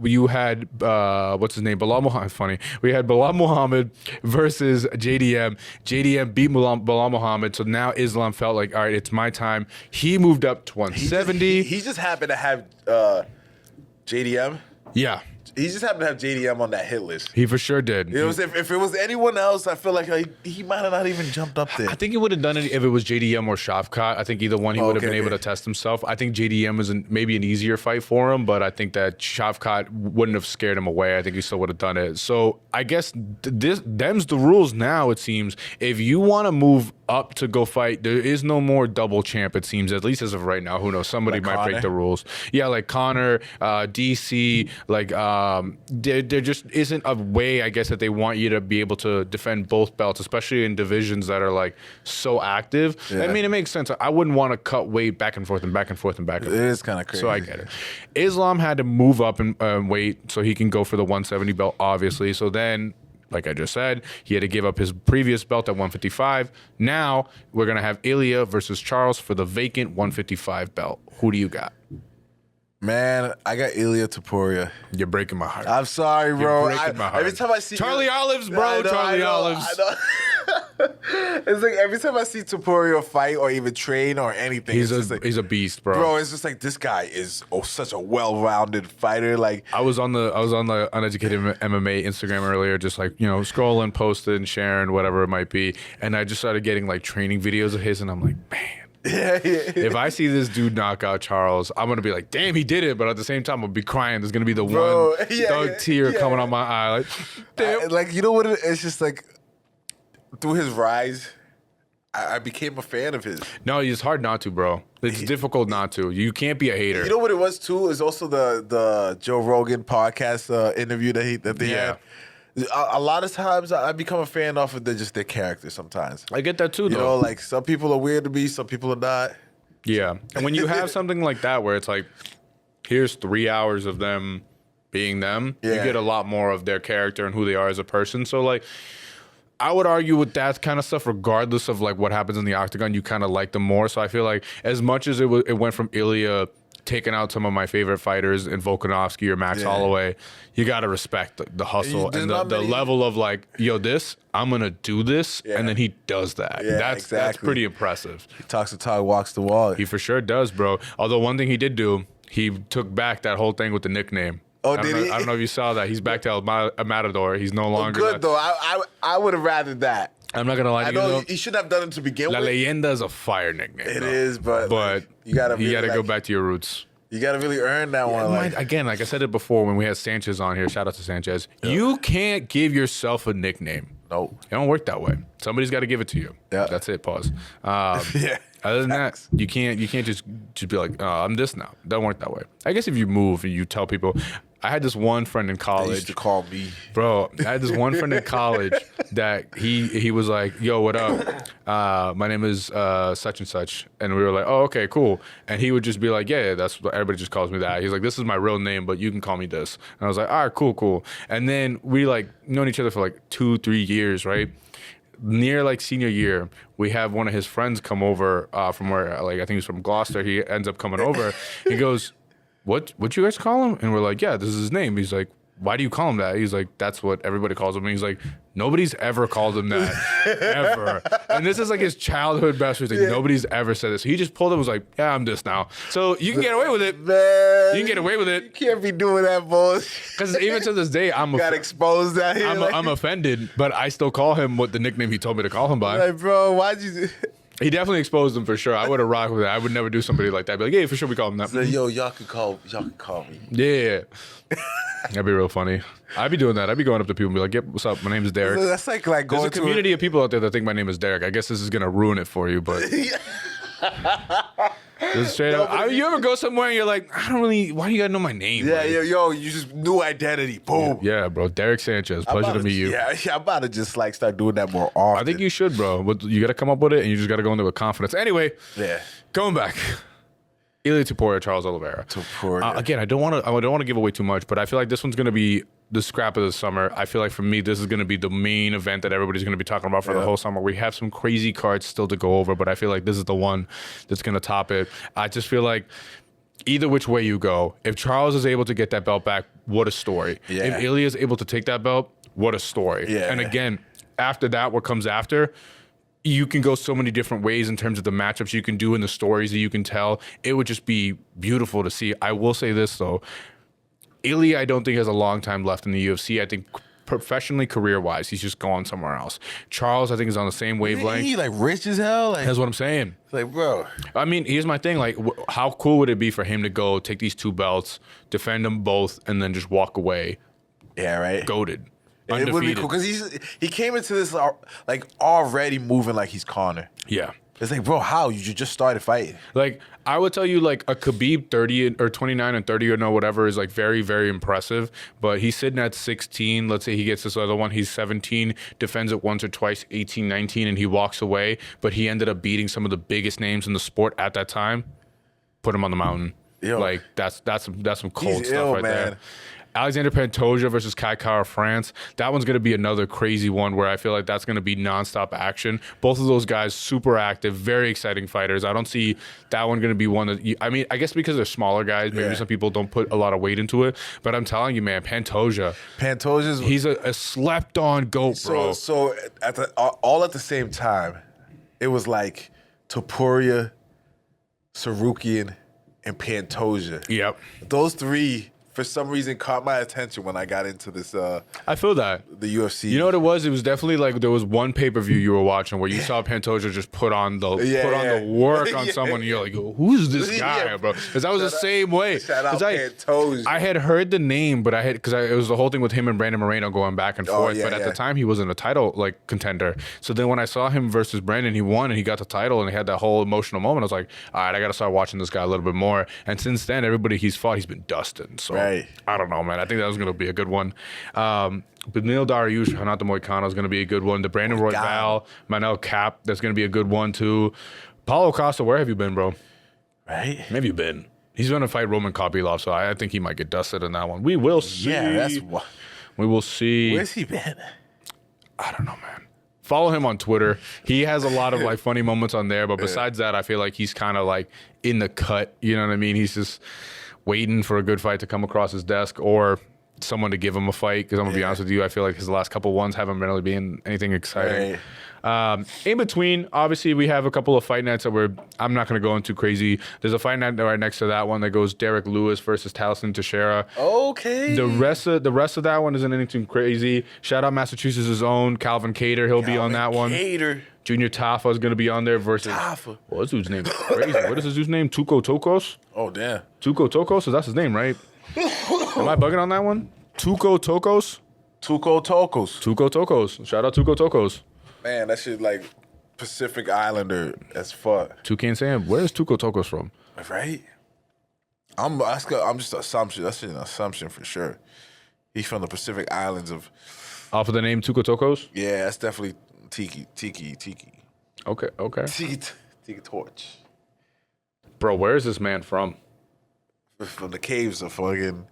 You had what's his name? Bilal Muhammad. Funny. We had Bilal Muhammad versus JDM. JDM beat Bilal Muhammad. So now Islam felt like, all right, it's my time. He moved up to 170. He just happened to have JDM. Yeah. He just happened to have JDM on that hit list. He for sure did. You know, if it was anyone else, I feel like he might have not even jumped up there. I think he would have done it if it was JDM or Shavkat. I think either one he would have been able to test himself. I think JDM was maybe an easier fight for him, but I think that Shavkat wouldn't have scared him away. I think he still would have done it. So I guess them's the rules now, it seems. If you want to move up to go fight, there is no more double champ, it seems, at least as of right now. Who knows? Somebody might break the rules. Yeah, like Conor, DC, like there just isn't a way, I guess, that they want you to be able to defend both belts, especially in divisions that are like so active. I mean, it makes sense. I wouldn't want to cut weight back and forth and back and forth and back and forth. It is kind of crazy. So I get it. Islam had to move up in weight so he can go for the 170 belt, obviously. So then, like I just said, he had to give up his previous belt at 155. Now we're going to have Ilia versus Charles for the vacant 155 belt. Who do you got? Man, I got Ilia Topuria. You're breaking my heart. I'm sorry, bro. You're breaking my heart. Every time I see Charlie Olives, bro. Charlie Olives. I know. It's like every time I see Topuria fight or even train or anything, he's a beast, bro. Bro, it's just like this guy is such a well-rounded fighter. Like I was on the Uneducated MMA Instagram earlier, just like, you know, scrolling, posting, sharing, whatever it might be, and I just started getting like training videos of his, and I'm like, man. If I see this dude knock out Charles, I'm gonna be like, damn, he did it. But at the same time, I'll be crying. There's gonna be the one tear coming on my eye. Like, damn. Like, you know what? It's just like through his rise, I became a fan of his. No, it's hard not to, bro. It's difficult not to. You can't be a hater. You know what it was too? Is also the Joe Rogan podcast interview that they had. A lot of times I become a fan off of just their character sometimes. I get that too, though. You know, like some people are weird to me, some people are not. Yeah. And when you have something like that where it's like, here's 3 hours of them being them, you get a lot more of their character and who they are as a person. So, like, I would argue with that kind of stuff, regardless of, like, what happens in the octagon, you kind of like them more. So I feel like as much as it went from Ilia taking out some of my favorite fighters in Volkanovski or Max Holloway, you got to respect the hustle and the level of like, yo, I'm going to do this. And then he does that. Yeah, that's pretty impressive. He talks the talk, walks the walk. He for sure does, bro. Although one thing he did do, he took back that whole thing with the nickname. Oh, did he? I don't know if you saw that. He's back to a Matador. He's no longer. Good, though. I would have rather that. I'm not going to lie to you, though. He should have done it to begin with. La Leyenda is a fire nickname. It is, but like, you got to go back to your roots. You got to really earn that one. Again, like I said it before when we had Sanchez on here, shout out to Sanchez. You can't give yourself a nickname. No. It don't work that way. Somebody's got to give it to you. Yeah. That's it, pause. Other than that, you can't just be like, I'm this now. It doesn't work that way. I guess if you move and you tell people, I had this one friend in college. They used to call me. Bro, I had this one friend in college that he was like, yo, what up? My name is such and such. And we were like, oh, okay, cool. And he would just be like, yeah, that's what everybody just calls me that. He's like, this is my real name, but you can call me this. And I was like, all right, cool. And then we like known each other for like 2-3 years, right? Near like senior year, we have one of his friends come over from where, like, I think he's from Gloucester. He ends up coming over. He goes, what you guys call him? And we're like, yeah, this is his name. He's like, why do you call him that? He's like, that's what everybody calls him. And he's like, nobody's ever called him that, ever. And this is like his childhood best friend. He's like, nobody's ever said this. So he just pulled up and was like, yeah, I'm this now. So you can get away with it. Man, you can get away with it. You can't be doing that bullshit. Because even to this day, got exposed out here. I'm offended, but I still call him what the nickname he told me to call him by. Like, bro, why'd you... He definitely exposed him for sure. I would have rocked with that. I would never do somebody like that. I'd be like, yeah, for sure we call him that. So, yo, y'all can call me. Yeah. That'd be real funny. I'd be doing that. I'd be going up to people and be like, yep, what's up? My name is Derek. That's like going There's a community of people out there that think my name is Derek. I guess this is going to ruin it for you, but... Straight up. You ever go somewhere and you're like, why do you gotta know my name? Yeah, yo, you just new identity. Boom. Yeah, bro. Derek Sanchez. Pleasure to meet you. Yeah, I'm about to just like start doing that more often. I think you should, bro. But you gotta come up with it and you just gotta go in there with confidence. Anyway, going back. Ilia Topuria, Charles Oliveira. Again, I don't want to give away too much, but I feel like this one's gonna be the scrap of the summer. I feel like for me, this is going to be the main event that everybody's going to be talking about for the whole summer. We have some crazy cards still to go over, but I feel like this is the one that's going to top it. I just feel like either which way you go, if Charles is able to get that belt back, what a story. Yeah. If Ilia is able to take that belt, what a story. Yeah. And again, after that, what comes after, you can go so many different ways in terms of the matchups you can do and the stories that you can tell. It would just be beautiful to see. I will say this, though. Ilia, I don't think has a long time left in the UFC. I think professionally, career-wise, he's just gone somewhere else. Charles, I think, is on the same wavelength. He like rich as hell. Like, that's what I'm saying. Like, bro. I mean, here's my thing. Like, how cool would it be for him to go take these 2 belts, defend them both, and then just walk away? Yeah, right. Goated. Undefeated. It would be cool because he came into this like already moving like he's Conor. Yeah. It's like, bro, how? You just started fighting. Like, I would tell you, like, a Khabib 30 or 29 and 30 or no, whatever, is, like, very, very impressive. But he's sitting at 16. Let's say he gets this other one. He's 17, defends it once or twice, 18, 19, and he walks away. But he ended up beating some of the biggest names in the sport at that time. Put him on the mountain. Yo. Like, that's some cold stuff right there. Alexander Pantoja versus Kai Kara France. That one's going to be another crazy one where I feel like that's going to be nonstop action. Both of those guys, super active, very exciting fighters. I don't see that one going to be one that... I mean, I guess because they're smaller guys, maybe some people don't put a lot of weight into it. But I'm telling you, man, Pantoja's... He's a slept-on GOAT, bro. So all at the same time, it was like Topuria, Sarukian, and Pantoja. Yep. Those 3... for some reason, caught my attention when I got into this. I feel that. The UFC. You know what it was? It was definitely like there was one pay-per-view you were watching where you saw Pantoja just put on the work on someone, and you're like, who's this guy, bro? Because I was the same way. Shout out Pantoja. I had heard the name, but it was the whole thing with him and Brandon Moreno going back and forth. But at the time, he wasn't a title like contender. So then when I saw him versus Brandon, he won and he got the title and he had that whole emotional moment. I was like, all right, I got to start watching this guy a little bit more. And since then, everybody he's fought, he's been Dustin. So. I don't know, man. I think that was going to be a good one. Benil Dariush, Renato Moicano is going to be a good one. The Brandon Royval, Manel Cap, that's going to be a good one, too. Paulo Costa, where have you been, bro? Right? Where have you been? He's going to fight Roman Kopylov, so I think he might get dusted in that one. We will see. Yeah, that's what. We will see. Where's he been? I don't know, man. Follow him on Twitter. He has a lot of like funny moments on there, but besides that, I feel like he's kind of like in the cut. You know what I mean? He's just waiting for a good fight to come across his desk or someone to give him a fight. Because I'm going to be honest with you, I feel like his last couple ones haven't really been anything exciting. In between, obviously, we have a couple of fight nights that I'm not going to go into crazy. There's a fight night right next to that one that goes Derek Lewis versus Taliesin Teixeira. Okay. The rest of that one isn't anything crazy. Shout out Massachusetts' own Calvin Cater. He'll be on that one. Junior Tafa is going to is there versus... Tafa. Well, this dude's name is crazy. What is this dude's name? Tuco Tokos? Oh, damn. Tuco Tokos? So that's his name, right? Am I bugging on that one? Tuco Tokos? Tuco Tokos. Tuco Tokos. Shout out Tuco Tokos. Man, that shit like Pacific Islander as fuck. Toucan Sam. Where is Tuco Tokos from? Right? I'm just assumption. That's an assumption for sure. He's from the Pacific Islands of. Off of the name Tuco Tokos? Yeah, that's definitely Tiki. Okay. Tiki Torch. Bro, where is this man from? From the caves of fucking.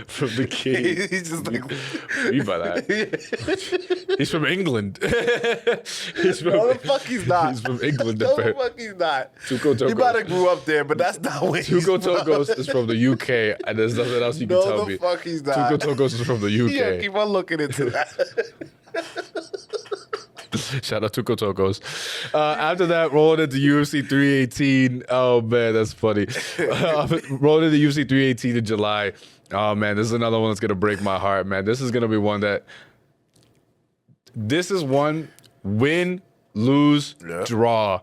From the cave. He's just like. What do you mean by that? He's from England. No, the fuck he's not. He's from England. No, the fuck he's not. Tuco Tokos. He might have grew up there, but that's not where he's Tuco from. Tokos is from the UK, and there's nothing else you can tell me. No, the fuck he's not. Tuco Tokos is from the UK. Yeah, keep on looking into that. Shout out Tuco Tokos. After that, rolling into UFC 318. Oh, man, that's funny. Rolling into UFC 318 in July. Oh, man, this is another one that's going to break my heart, man. This is going to be one that... This is one win, lose, draw.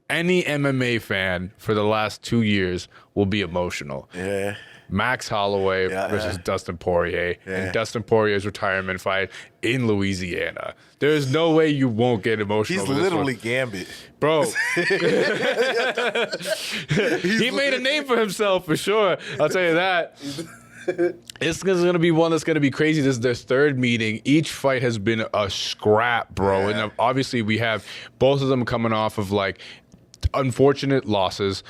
Any MMA fan for the last 2 years will be emotional. Yeah. Max Holloway versus Dustin Poirier, and Dustin Poirier's retirement fight in Louisiana. There is no way you won't get emotional. He's literally Gambit. Bro. He made a name for himself for sure. I'll tell you that. It's going to be one that's going to be crazy. This is their third meeting. Each fight has been a scrap, bro. And obviously we have both of them coming off of like unfortunate losses.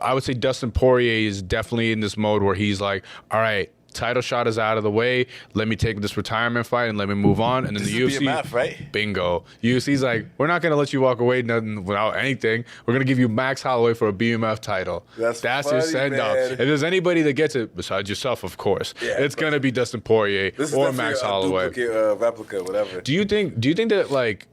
I would say Dustin Poirier is definitely in this mode where he's like, all right, title shot is out of the way. Let me take this retirement fight and let me move on. And then the UFC, BMF, right? Bingo. UFC's like, we're not going to let you walk away nothing without anything. We're going to give you Max Holloway for a BMF title. That's funny, your send-off. If there's anybody that gets it, besides yourself, of course, it's going to be Dustin Poirier or Max Holloway. Duplicate, replica, whatever. Do you think that, like,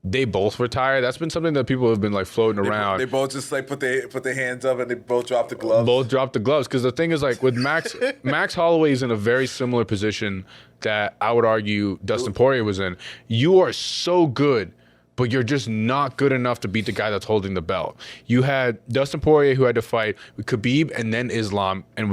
they both retire? That's been something that people have been like floating around. They both just like put their hands up and they both drop the gloves. Both drop the gloves because the thing is like with Max Holloway is in a very similar position that I would argue Dustin Poirier was in. You are so good, but you're just not good enough to beat the guy that's holding the belt. You had Dustin Poirier who had to fight Khabib and then Islam and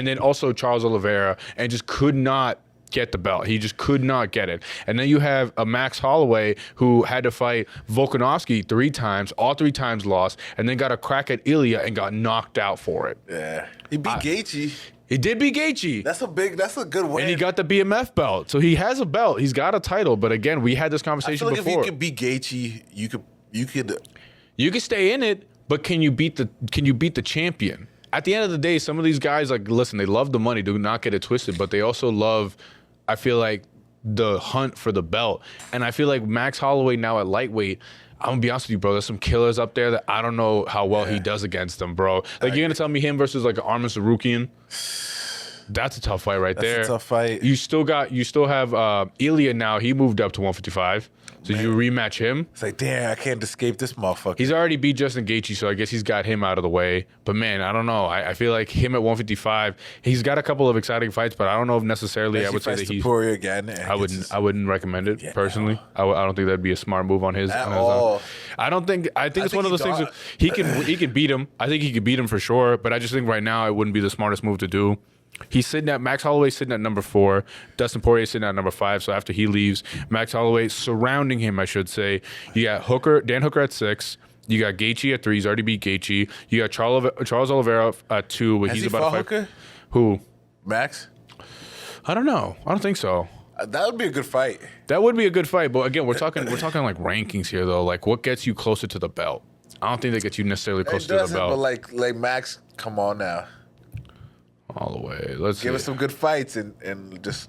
then also Charles Oliveira and just could not get the belt. He just could not get it. And then you have a Max Holloway who had to fight Volkanovski 3 times, all 3 times lost, and then got a crack at Ilia and got knocked out for it. Yeah. He beat Gaethje. He did beat Gaethje. That's a good win. And he got the BMF belt. So he has a belt. He's got a title. But again, we had this conversation before. If you could beat Gaethje, you could stay in it, but can you beat the champion? At the end of the day, some of these guys, like, listen, they love the money. Do not get it twisted, but they also love, I feel like, the hunt for the belt. And I feel like Max Holloway now at lightweight, I'm going to be honest with you, bro, there's some killers up there that I don't know how well he does against them, bro. Like, you're going to tell me him versus, like, Armin Sarukian? That's a tough fight right there. That's a tough fight. You still have Ilia now. He moved up to 155. So you rematch him. It's like, damn, I can't escape this motherfucker. He's already beat Justin Gaethje, so I guess he's got him out of the way. But man, I don't know. I feel like him at 155, he's got a couple of exciting fights, but I don't know if necessarily I would say that he's. Topuria again. I wouldn't recommend it personally. No. I don't think that'd be a smart move on his own. I think it's one of those things. He can beat him. I think he could beat him for sure. But I just think right now it wouldn't be the smartest move to do. Max Holloway's sitting at number 4. Dustin Poirier's sitting at number 5. So after he leaves, Max Holloway surrounding him, I should say. You got Dan Hooker at 6. You got Gaethje at 3. He's already beat Gaethje. You got Charles Oliveira at 2. Where he's about to fight. Hooker? Who? Max? I don't know. I don't think so. That would be a good fight. That would be a good fight. But again, we're talking like rankings here though. Like what gets you closer to the belt? I don't think that gets you necessarily closer to the belt. But like Max, come on now. All the way. Let's give us some good fights and just.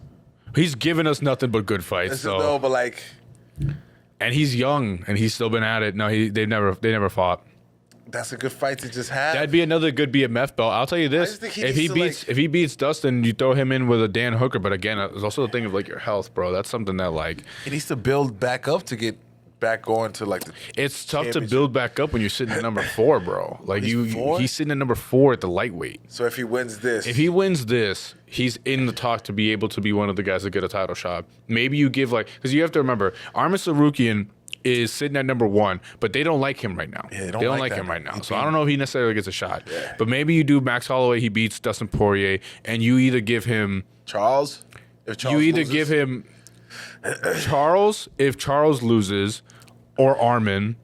He's given us nothing but good fights. No, but like. And he's young, and he's still been at it. No, they never fought. That's a good fight to just have. That'd be another good BMF belt. I'll tell you this: if he beats Dustin, you throw him in with a Dan Hooker. But again, there's also the thing of like your health, bro. That's something that like he needs to build back up to get back going to like the it's tough to build back up when you're sitting at number 4, bro. Like he's sitting at number 4 at the lightweight. So if he wins this, he's in the talk to be able to be one of the guys that get a title shot. Maybe you give because you have to remember Armin Sarukian is sitting at number 1, but they don't like him right now. Yeah, they don't like him right now. So I don't know if he necessarily gets a shot. Yeah. But maybe you do Max Holloway, he beats Dustin Poirier, and you either give him Charles. If Charles loses. Give him Charles if Charles loses, or Armin.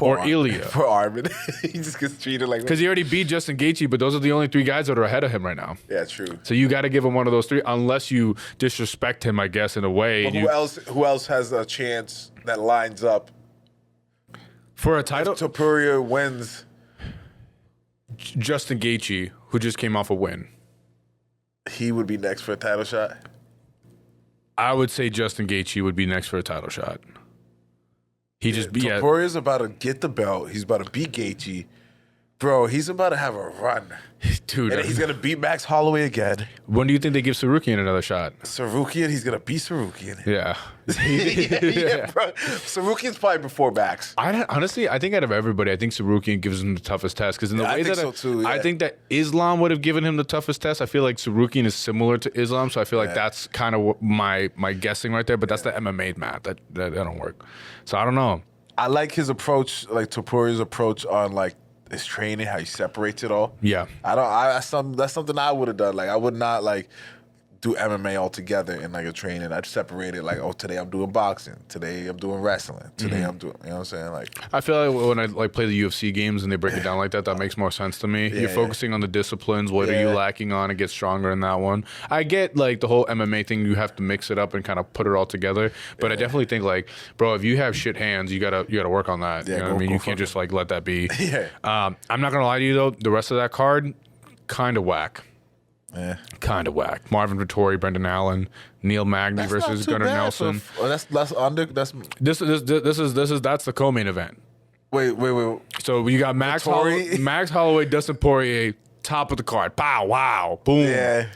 or Ilia. For Armin. He just gets treated like... Because he already beat Justin Gaethje, but those are the only 3 guys that are ahead of him right now. Yeah, true. So you got to give him one of those 3, unless you disrespect him, I guess, in a way. Well, who else has a chance that lines up? For a title? If Topuria wins... Justin Gaethje, who just came off a win. He would be next for a title shot? I would say Justin Gaethje would be next for a title shot. Topuria's about to get the belt. He's about to beat Gaethje. Bro, he's about to have a run. Dude. And he's going to beat Max Holloway again. When do you think they give Sarukian another shot? Sarukian, he's going to beat Sarukian. Yeah. yeah, bro. Sarukian's probably before Max. Honestly, I think out of everybody, I think Sarukian gives him the toughest test. Because in the way I think so too, I think that Islam would have given him the toughest test. I feel like Sarukian is similar to Islam, so I feel like that's kind of my guessing right there. But that's the MMA math. That don't work. So I don't know. I like his approach, like Topuria's approach on like his training, how he separates it all. Yeah, that's something I would have done. Like I would not like do MMA altogether in like a training. I'd separate it. Like, oh, today I'm doing boxing. Today I'm doing wrestling. Today I'm doing, you know what I'm saying? Like, I feel like when I like play the UFC games and they break it down like that, that makes more sense to me. You're focusing on the disciplines. What are you lacking on and get stronger in that one? I get like the whole MMA thing. You have to mix it up and kind of put it all together. But I definitely think like, bro, if you have shit hands, you gotta work on that. Yeah, you know what I mean? You can't just like let that be. Yeah. I'm not gonna lie to you though. The rest of that card, kind of whack. Yeah. Kind of whack. Marvin Vettori, Brendan Allen, Neil Magny versus Gunnar Nelson. That's under. That's that's the co-main event. Wait. So you got Max Holloway, Dustin Poirier, top of the card. Pow, wow, boom. Yeah.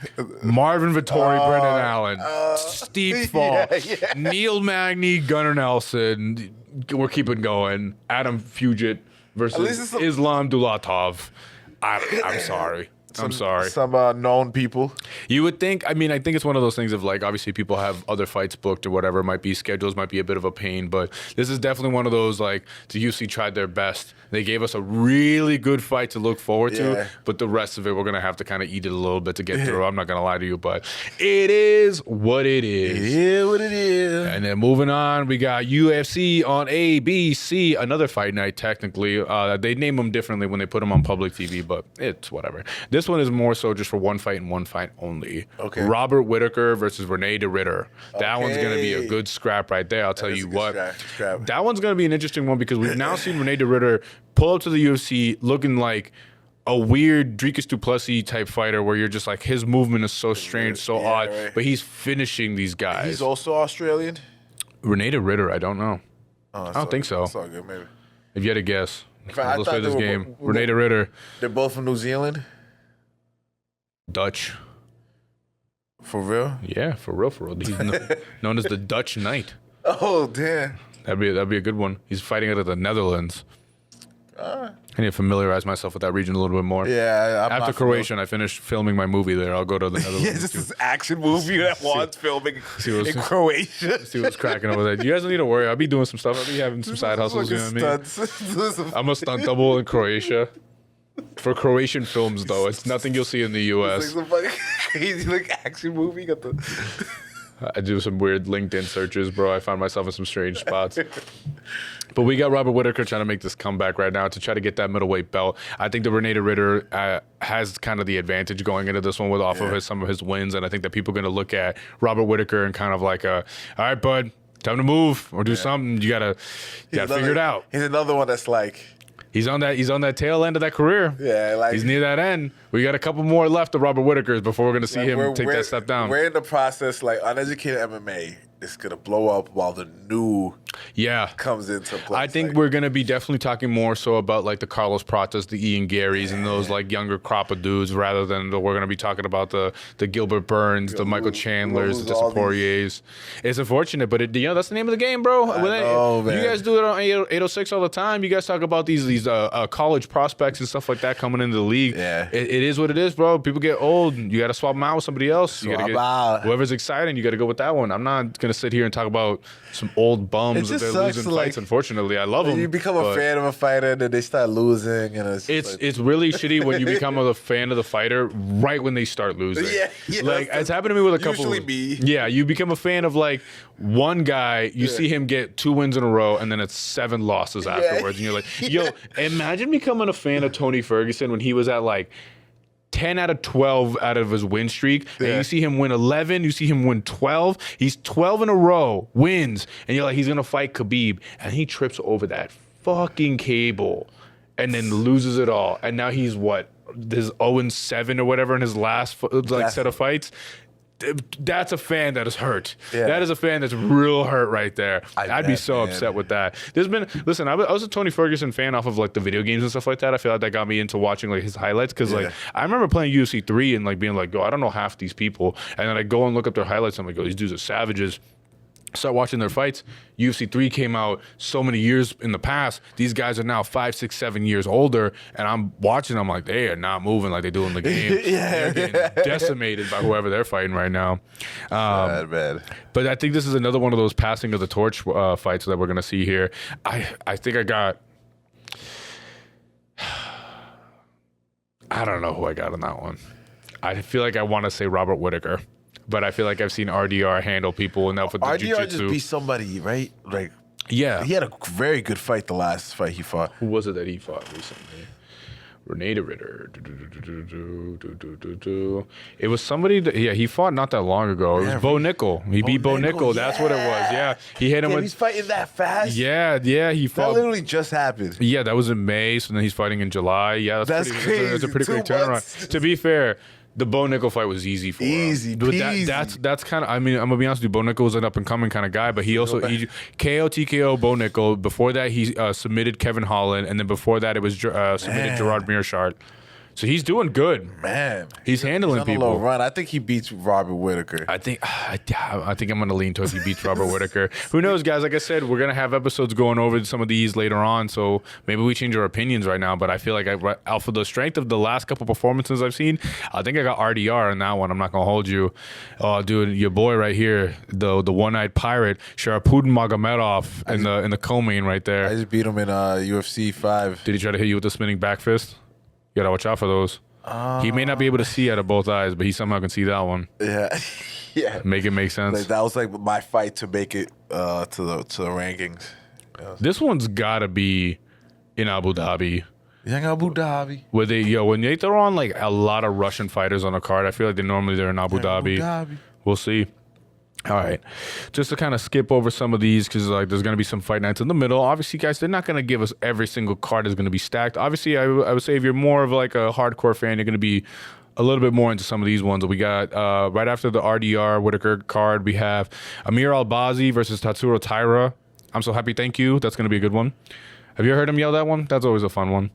Marvin Vettori, Brendan Allen, steep fall. Yeah. Neil Magny, Gunnar Nelson. We're keeping going. Adam Fugit versus Islam Dulatov. I'm sorry. I'm sorry. Some known people. You would think, I mean, I think it's one of those things of like, obviously people have other fights booked or whatever. It might be schedules, might be a bit of a pain, but this is definitely one of those like, the UFC tried their best. They gave us a really good fight to look forward to, but the rest of it, we're going to have to kind of eat it a little bit to get through. I'm not going to lie to you, but it is what it is. It is what it is. And then moving on, we got UFC on ABC, another fight night technically. They name them differently when they put them on public TV, but it's whatever. This one is more so just for one fight and one fight only. Okay. Robert Whittaker versus Rene de Ritter. That one's going to be a good scrap right there. I'll tell you what. Scrap. That one's going to be an interesting one because we've now seen Rene de Ritter pull up to the UFC looking like a weird Dricus du Plessis type fighter where you're just like, his movement is so strange, so odd, but he's finishing these guys. He's also Australian? Rene de Ritter, I don't know. I don't think so. That's all good, maybe. If you had to guess. Let's play this game. Rene de Ritter. Ritter. They're both from New Zealand? Dutch. For real? Yeah, for real. He's known as the Dutch Knight. Oh, damn. That'd be a good one. He's fighting out of the Netherlands. I need to familiarize myself with that region a little bit more. Yeah. After Croatia, I finished filming my movie there. I'll go to the Netherlands. Yeah, just this action movie that Juan's filming in Croatia. See what's cracking over there. You guys don't need to worry. I'll be doing some stuff. I'll be having some side hustles. You know what I mean? I'm a stunt double in Croatia. For Croatian films, though, it's nothing you'll see in the U.S. It's like some fucking crazy like action movie. Got the. I do some weird LinkedIn searches, bro. I find myself in some strange spots. But we got Robert Whittaker trying to make this comeback right now to try to get that middleweight belt. I think that Rene de Ritter has kind of the advantage going into this one with off of some of his wins, and I think that people are going to look at Robert Whittaker and kind of like, all right, bud, time to move or do something. You gotta figure it out. He's another one that's like. He's on that tail end of that career. Yeah, like he's near that end. We got a couple more left of Robert Whittaker's before we're gonna see him take that step down. We're in the process, like uneducated MMA is gonna blow up while the new comes into play. I think we're gonna be definitely talking more so about like the Carlos Pratas, the Ian Garys, and those like younger crop of dudes, rather than we're gonna be talking about the Gilbert Burns, the Michael Chandlers, the Dustin Poiriers. It's unfortunate, but that's the name of the game, bro. I know, man. You guys do it on 806 all the time. You guys talk about these college prospects and stuff like that coming into the league. Yeah, it is what it is, bro. People get old. You got to swap them out with somebody else. You got to get whoever's exciting. You got to go with that one. I'm not going to sit here and talk about some old bums that they're losing fights. Unfortunately, I love them. You become a fan of a fighter, and then they start losing, and it's really shitty when you become a fan of the fighter right when they start losing. Yeah, like it's happened to me with a couple. Usually me. Yeah, you become a fan of like one guy. You see him get 2 wins in a row, and then it's 7 losses afterwards, and you're like, yo, imagine becoming a fan of Tony Ferguson when he was at like 10 out of 12 out of his win streak, and you see him win 11, you see him win 12. He's 12 in a row, wins, and you're like, he's gonna fight Khabib, and he trips over that fucking cable, and then loses it all. And now he's what? This 0-7 or whatever in his last set of fights. That's a fan that is hurt. Yeah. That is a fan that's real hurt right there. I'd be so upset with that. Listen, I was a Tony Ferguson fan off of like the video games and stuff like that. I feel like that got me into watching like his highlights because like I remember playing UFC 3 and like being like, I don't know half these people, and then I go and look up their highlights and I'm like, these dudes are savages. Start watching their fights. UFC 3 came out so many years in the past. These guys are now 5, 6, 7 years older, and I'm watching them like they are not moving like they do in the game. They're getting decimated by whoever they're fighting right now. Bad. But I think this is another one of those passing of the torch fights that we're going to see here. I think I got... I don't know who I got on that one. I feel like I want to say Robert Whittaker. But I feel like I've seen RDR handle people enough with the jiu-jitsu. RDR just beat somebody, right? Like, yeah. He had a very good fight the last fight he fought. Who was it that he fought recently? Renee Ritter. It was somebody that, he fought not that long ago. It was Bo Nickel. He beat Bo Nickel. That's what it was. Yeah. He hit him with... He's fighting that fast? Yeah, he fought... That literally just happened. Yeah, that was in May, so then he's fighting in July. Yeah, that's crazy. That's a pretty quick turnaround. To be fair... The Bo Nickel fight was easy for him. Easy peasy. That's kind of, I mean, I'm going to be honest with you, Bo Nickel was an up-and-coming kind of guy, but he also, KO, TKO, Bo Nickel. Before that, he submitted Kevin Holland, and then before that, it was submitted Gerard Mearshart. So he's doing good. Man. He's handling people. On a low run. I think he beats Robert Whittaker. I think I'm going to lean towards he beats Robert Whittaker. Who knows, guys? Like I said, we're going to have episodes going over some of these later on, so maybe we change our opinions right now, but I feel like for the strength of the last couple performances I've seen, I think I got RDR in that one. I'm not going to hold you. Oh, dude, your boy right here, the one-eyed pirate, Sharapudin Magomedov in the co-main right there. I just beat him in UFC 5. Did he try to hit you with the spinning back fist? You gotta watch out for those. He may not be able to see out of both eyes, but he somehow can see that one. Yeah. Yeah. Make it make sense. Like, that was like my fight to make it to the rankings. Yeah. This one's gotta be in Abu Dhabi. Yeah, in Abu Dhabi. When they throw on like a lot of Russian fighters on a card, I feel like they're in Abu Dhabi. We'll see. All right, just to kind of skip over some of these because like there's going to be some fight nights in the middle. Obviously, guys, they're not going to give us every single card is going to be stacked. Obviously, I would say if you're more of like a hardcore fan, you're going to be a little bit more into some of these ones. We got right after the RDR Whittaker card, we have Amir Albazi versus Tatsuro Taira. I'm so happy, thank you. That's going to be a good one. Have you heard him yell that one? That's always a fun one.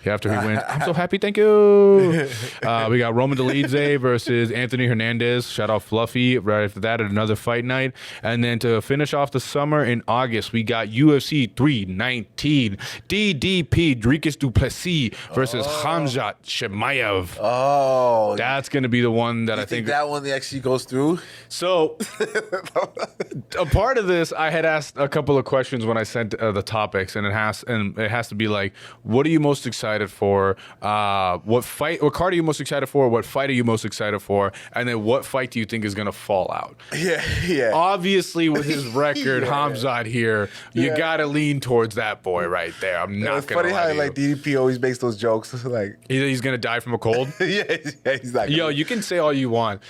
After he wins, I'm so happy, thank you. We got Roman Dolidze versus Anthony Hernandez. Shout out Fluffy. Right after that, another fight night. And then to finish off the summer in August, we got UFC 319. DDP, Dricus du Plessis versus Khamzat Chimaev. Oh. That's going to be the one that I think that one actually goes through? So, a part of this, I had asked a couple of questions when I sent the topics, and it has to be like, what are you most excited for? What card are you most excited for? What fight are you most excited for? And then what fight do you think is going to fall out? Yeah. Obviously, with his record, Khamzat here, you got to lean towards that boy right there. I'm not going to lie to you. It's funny how like DDP always makes those jokes. Like he's going to die from a cold? Yeah, he's not. Yo, you can say all you want.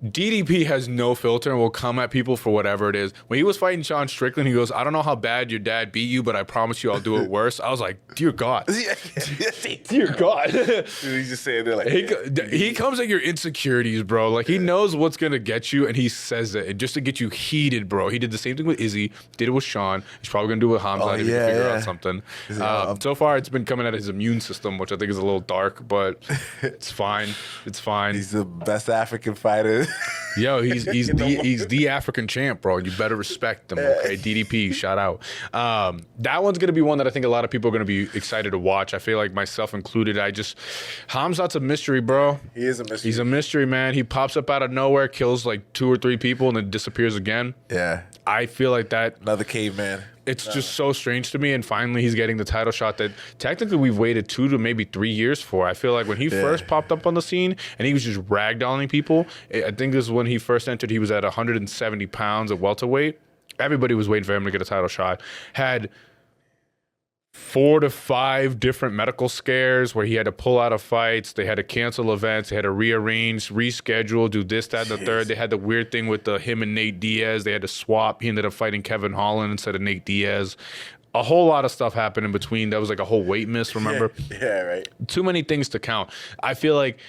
DDP has no filter and will come at people for whatever it is. When he was fighting Sean Strickland, he goes, I don't know how bad your dad beat you, but I promise you I'll do it worse. I was like, dear God. Dear God. He's just saying that like... He comes at your insecurities, bro. Like, he knows what's going to get you, and he says it. And just to get you heated, bro. He did the same thing with Izzy, did it with Sean. He's probably going to do it with Khamzat if he can figure out something. So far, it's been coming at his immune system, which I think is a little dark, but it's fine. It's fine. He's the best African fighter. Yo, he's the African champ, bro. You better respect him, okay? DDP, shout out. That one's gonna be one that I think a lot of people are gonna be excited to watch. I feel like myself included. Khamzat's a mystery, bro. He is a mystery. He's a mystery, man. He pops up out of nowhere, kills like 2 or 3 people, and then disappears again. Yeah. I feel like that. Another caveman. It's just so strange to me, and finally he's getting the title shot that technically we've waited 2 to maybe 3 years for. I feel like when he first popped up on the scene and he was just ragdolling people, I think this is when he first entered. He was at 170 pounds at welterweight. Everybody was waiting for him to get a title shot. Had 4 to 5 different medical scares where he had to pull out of fights. They had to cancel events. They had to rearrange, reschedule, do this, that, and the third. They had the weird thing with him and Nate Diaz. They had to swap. He ended up fighting Kevin Holland instead of Nate Diaz. A whole lot of stuff happened in between. That was like a whole weight miss, remember? Yeah, right. Too many things to count. I feel like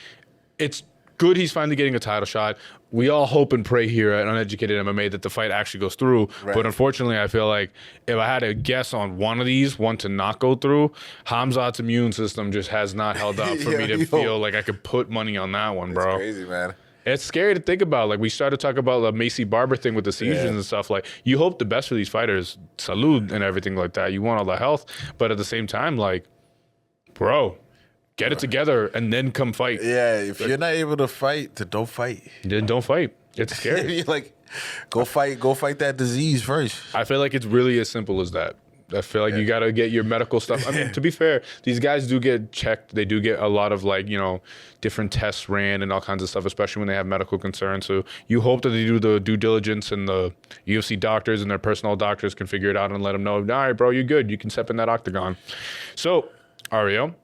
it's good he's finally getting a title shot. We all hope and pray here at Uneducated MMA that the fight actually goes through. Right. But unfortunately, I feel like if I had to guess on one to not go through, Khamzat's immune system just has not held up for me to feel like I could put money on that one, bro. It's crazy, man. It's scary to think about. Like, we started talking about the Macy Barber thing with the seizures and stuff. Like, you hope the best for these fighters, salute and everything like that. You want all the health. But at the same time, like, bro, get it together and then come fight. Yeah, if you're not able to fight, then don't fight. Then don't fight. It's scary. Like, go fight that disease first. I feel like it's really as simple as that. I feel like you got to get your medical stuff. I mean, to be fair, these guys do get checked. They do get a lot of, like, different tests ran and all kinds of stuff, especially when they have medical concerns. So you hope that they do the due diligence and the UFC doctors and their personal doctors can figure it out and let them know, all right, bro, you're good. You can step in that octagon. So, Ariel,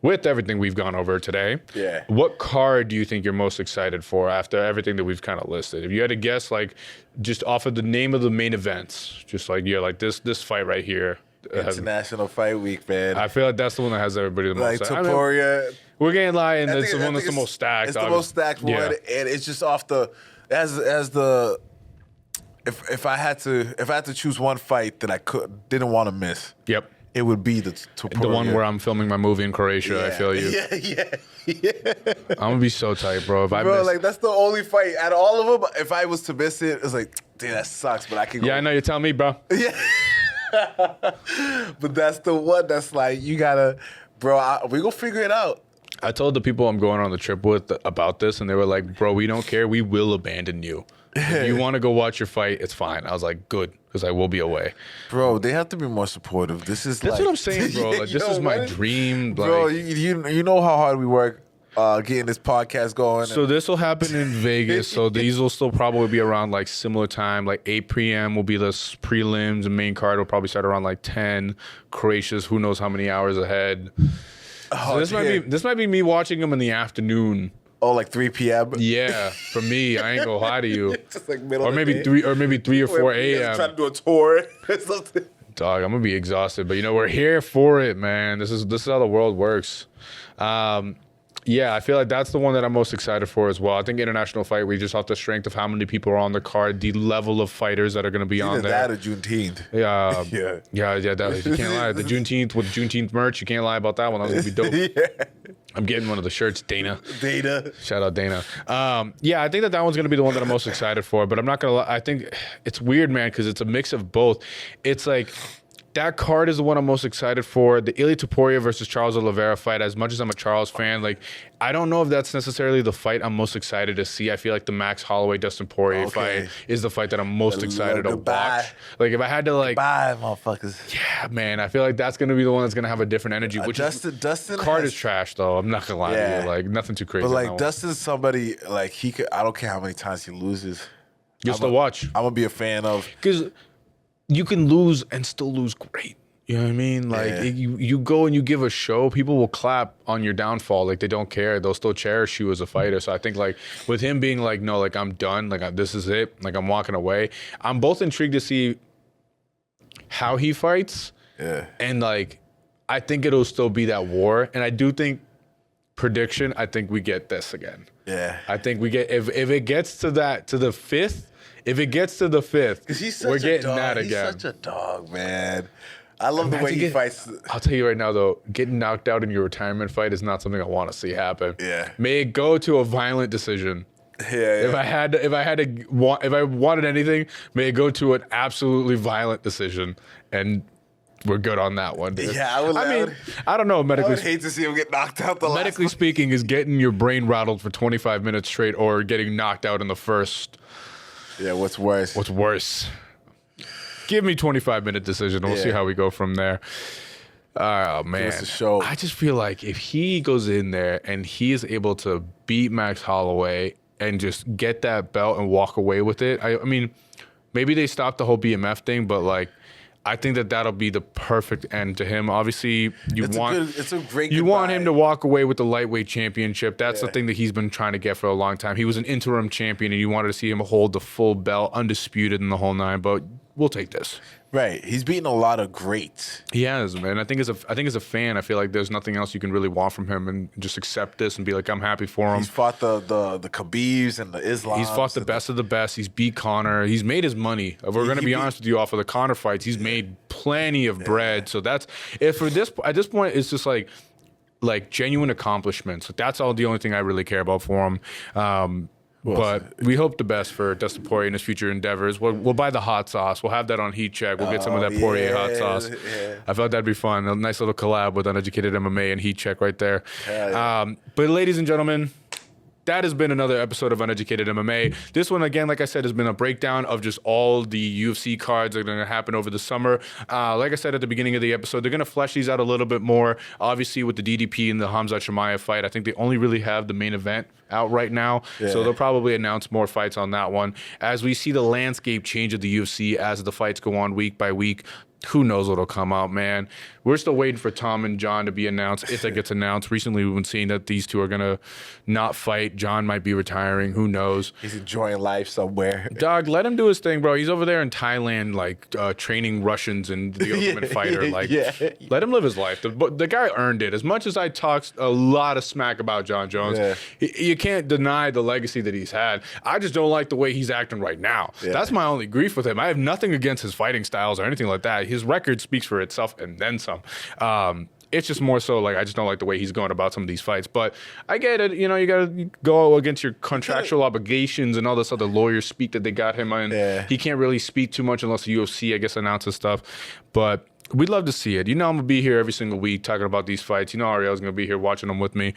with everything we've gone over today, what card do you think you're most excited for after everything that we've kind of listed? If you had to guess, like, just off of the name of the main events, just like, this fight right here. International Fight Week, man. I feel like that's the one that has everybody the most. Like Topuria. We're getting lying. It's the one that's the most stacked. It's the most stacked one, and it's just off the if I had to choose one fight that I didn't want to miss. Yep. It would be the Topuria. The one where I'm filming my movie in Croatia. I feel you. Yeah. I'm gonna be so tight, bro. Like, that's the only fight out of all of them. If I was to miss it, it's like, dude, that sucks. But I can go. Yeah, I know. You're telling me, bro. Yeah. But that's the one that's like, you gotta, bro. We gonna figure it out. I told the people I'm going on the trip with about this, and they were like, bro, we don't care. We will abandon you. If you want to go watch your fight, it's fine. I was like, good, because I will be away. Bro, they have to be more supportive. That's what I'm saying, bro. Like, this is my dream. Bro, you know how hard we work getting this podcast going. So this will happen in Vegas. So these will still probably be around like similar time. Like 8 p.m. will be the prelims. And main card will probably start around like 10. Croatia's who knows how many hours ahead. So this might be me watching them in the afternoon. Oh, like 3 p.m. Yeah, for me, I ain't gonna lie to you. Just like middle or of maybe the day. 3 or 4 a.m. Trying to do a tour or something. Dog, I'm gonna be exhausted, but we're here for it, man. This is how the world works. Yeah, I feel like that's the one that I'm most excited for as well. I think International Fight Week, just off the strength of how many people are on the card, the level of fighters that are going to be on there. That or Juneteenth. Yeah. You can't lie. The Juneteenth with Juneteenth merch, you can't lie about that one. That was going to be dope. I'm getting one of the shirts, Dana. Shout out Dana. Yeah, I think that one's going to be the one that I'm most excited for, but I'm not going to lie. I think it's weird, man, because it's a mix of both. It's like, that card is the one I'm most excited for. The Ilia Topuria versus Charles Oliveira fight, as much as I'm a Charles fan, like, I don't know if that's necessarily the fight I'm most excited to see. I feel like the Max Holloway, Dustin Poirier fight is the fight that I'm most excited to watch. Like, if I had to, like... Bye, motherfuckers. Yeah, man. I feel like that's going to be the one that's going to have a different energy. Which Dustin card is trash, though. I'm not going to lie to you. Like, nothing too crazy. But, like, Dustin's somebody, like, he could... I don't care how many times he loses. You'll still watch. I'm going to be a fan of... Because you can lose and still lose great. You know what I mean? Like, you go and you give a show, people will clap on your downfall. Like, they don't care. They'll still cherish you as a fighter. So I think, like, with him being like, no, like, I'm done. Like, this is it. Like, I'm walking away. I'm both intrigued to see how he fights. Yeah. And, like, I think it'll still be that war. And I do think, prediction, I think we get this again. Yeah. I think we get, if it gets to the 5th, we're getting that again. He's such a dog, man. I love the way he fights. I'll tell you right now, though, getting knocked out in your retirement fight is not something I want to see happen. Yeah. May it go to a violent decision. Yeah. If I wanted anything, may it go to an absolutely violent decision, and we're good on that one. Yeah, I don't know. I would hate to see him get knocked out. Medically speaking, is getting your brain rattled for 25 minutes straight, or getting knocked out in the first. Yeah, what's worse? What's worse? Give me 25-minute decision. We'll see how we go from there. Oh, man. I just feel like if he goes in there and he is able to beat Max Holloway and just get that belt and walk away with it, I mean, maybe they stop the whole BMF thing, but like, I think that'll be the perfect end to him. Obviously, it's a great you want him to walk away with the lightweight championship. That's the thing that he's been trying to get for a long time. He was an interim champion, and you wanted to see him hold the full belt, undisputed in the whole nine. But we'll take this. Right, he's beaten a lot of greats. He has, man. I think as a fan, I feel like there's nothing else you can really want from him, and just accept this and be like, I'm happy for him. He's fought the Khabibs and the Islams. He's fought the best of the best. He's beat Conor. He's made his money. If we're going to be honest with you, off of the Conor fights, he's made plenty of bread. So that's at this point, it's just like genuine accomplishments. That's all. The only thing I really care about for him. But we hope the best for Dustin Poirier in his future endeavors. We'll buy the hot sauce. We'll have that on Heat Check. We'll get some of that Poirier hot sauce. Yeah. I felt that'd be fun. A nice little collab with Uneducated MMA and Heat Check right there. But ladies and gentlemen, that has been another episode of Uneducated MMA. This one, again, like I said, has been a breakdown of just all the UFC cards that are going to happen over the summer. Like I said at the beginning of the episode, they're going to flesh these out a little bit more. Obviously, with the DDP and the Khamzat Chimaev fight, I think they only really have the main event out right now. Yeah. So they'll probably announce more fights on that one. As we see the landscape change of the UFC as the fights go on week by week, who knows what'll come out, man. We're still waiting for Tom and John to be announced, if that gets announced. Recently, we've been seeing that these two are going to not fight. John might be retiring. Who knows? He's enjoying life somewhere. Dog, let him do his thing, bro. He's over there in Thailand, like, training Russians and the Ultimate Fighter. Like, let him live his life. The guy earned it. As much as I talked a lot of smack about John Jones, you can't deny the legacy that he's had. I just don't like the way he's acting right now. That's my only grief with him. I have nothing against his fighting styles or anything like that. His record speaks for itself and then some. It's just more so like I just don't like the way he's going about some of these fights. But I get it. You know, you got to go against your contractual obligations and all this other lawyer speak that they got him in. He can't really speak too much unless the UFC, I guess, announces stuff. But we'd love to see it. You know, I'm going to be here every single week talking about these fights. You know, Ariel's going to be here watching them with me.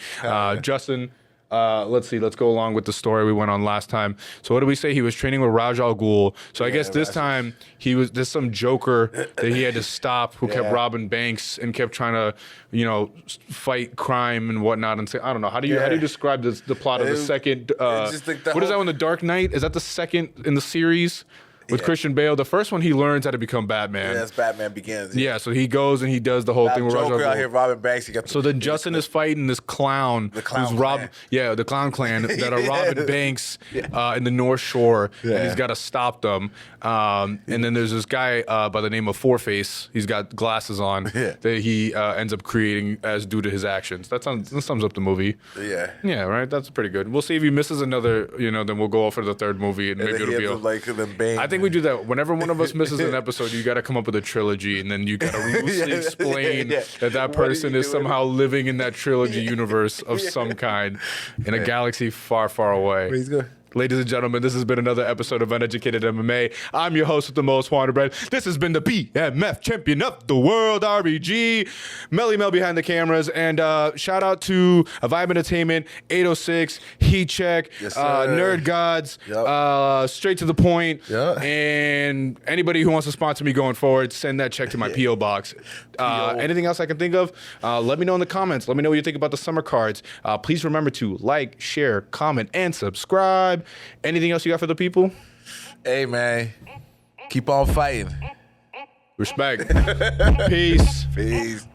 Justin, let's see. Let's go along with the story we went on last time. So what did we say? He was training with Raj Al Ghul. So I guess this time there's some joker that he had to stop who kept robbing banks and kept trying to, you know, fight crime and whatnot. And say, I don't know. How do you describe the plot of the second? What is that one? The Dark Knight? Is that the second in the series? With Christian Bale, the first one he learns how to become Batman. Yeah, that's Batman Begins. Yeah, so he goes and he does the whole thing with Joker out here robbing banks. So then Justin is fighting this clown. The clown clan. The clown clan that are robbing banks in the North Shore, and he's got to stop them. And then there's this guy by the name of Fourface. He's got glasses on that he ends up creating as due to his actions. That sums up the movie. Yeah, right. That's pretty good. We'll see if he misses another. You know, then we'll go for the third movie, and maybe it'll be like the Bane. I think we do that. Whenever one of us misses an episode, you got to come up with a trilogy, and then you got to loosely explain that person is somehow living in that trilogy universe of some kind in a galaxy far, far away. He's good. Ladies and gentlemen, this has been another episode of Uneducated MMA. I'm your host with the most wanted bread. This has been the BMF champion of the world, RBG. Melly Mel behind the cameras. And shout out to Vibe Entertainment, 806, Heat Check, Nerd Gods, Straight to the Point. And anybody who wants to sponsor me going forward, send that check to my P.O. box. Anything else I can think of? Let me know in the comments. Let me know what you think about the summer cards. Please remember to like, share, comment, and subscribe. Anything else you got for the people? Hey, man. Keep on fighting. Respect. Peace. Peace.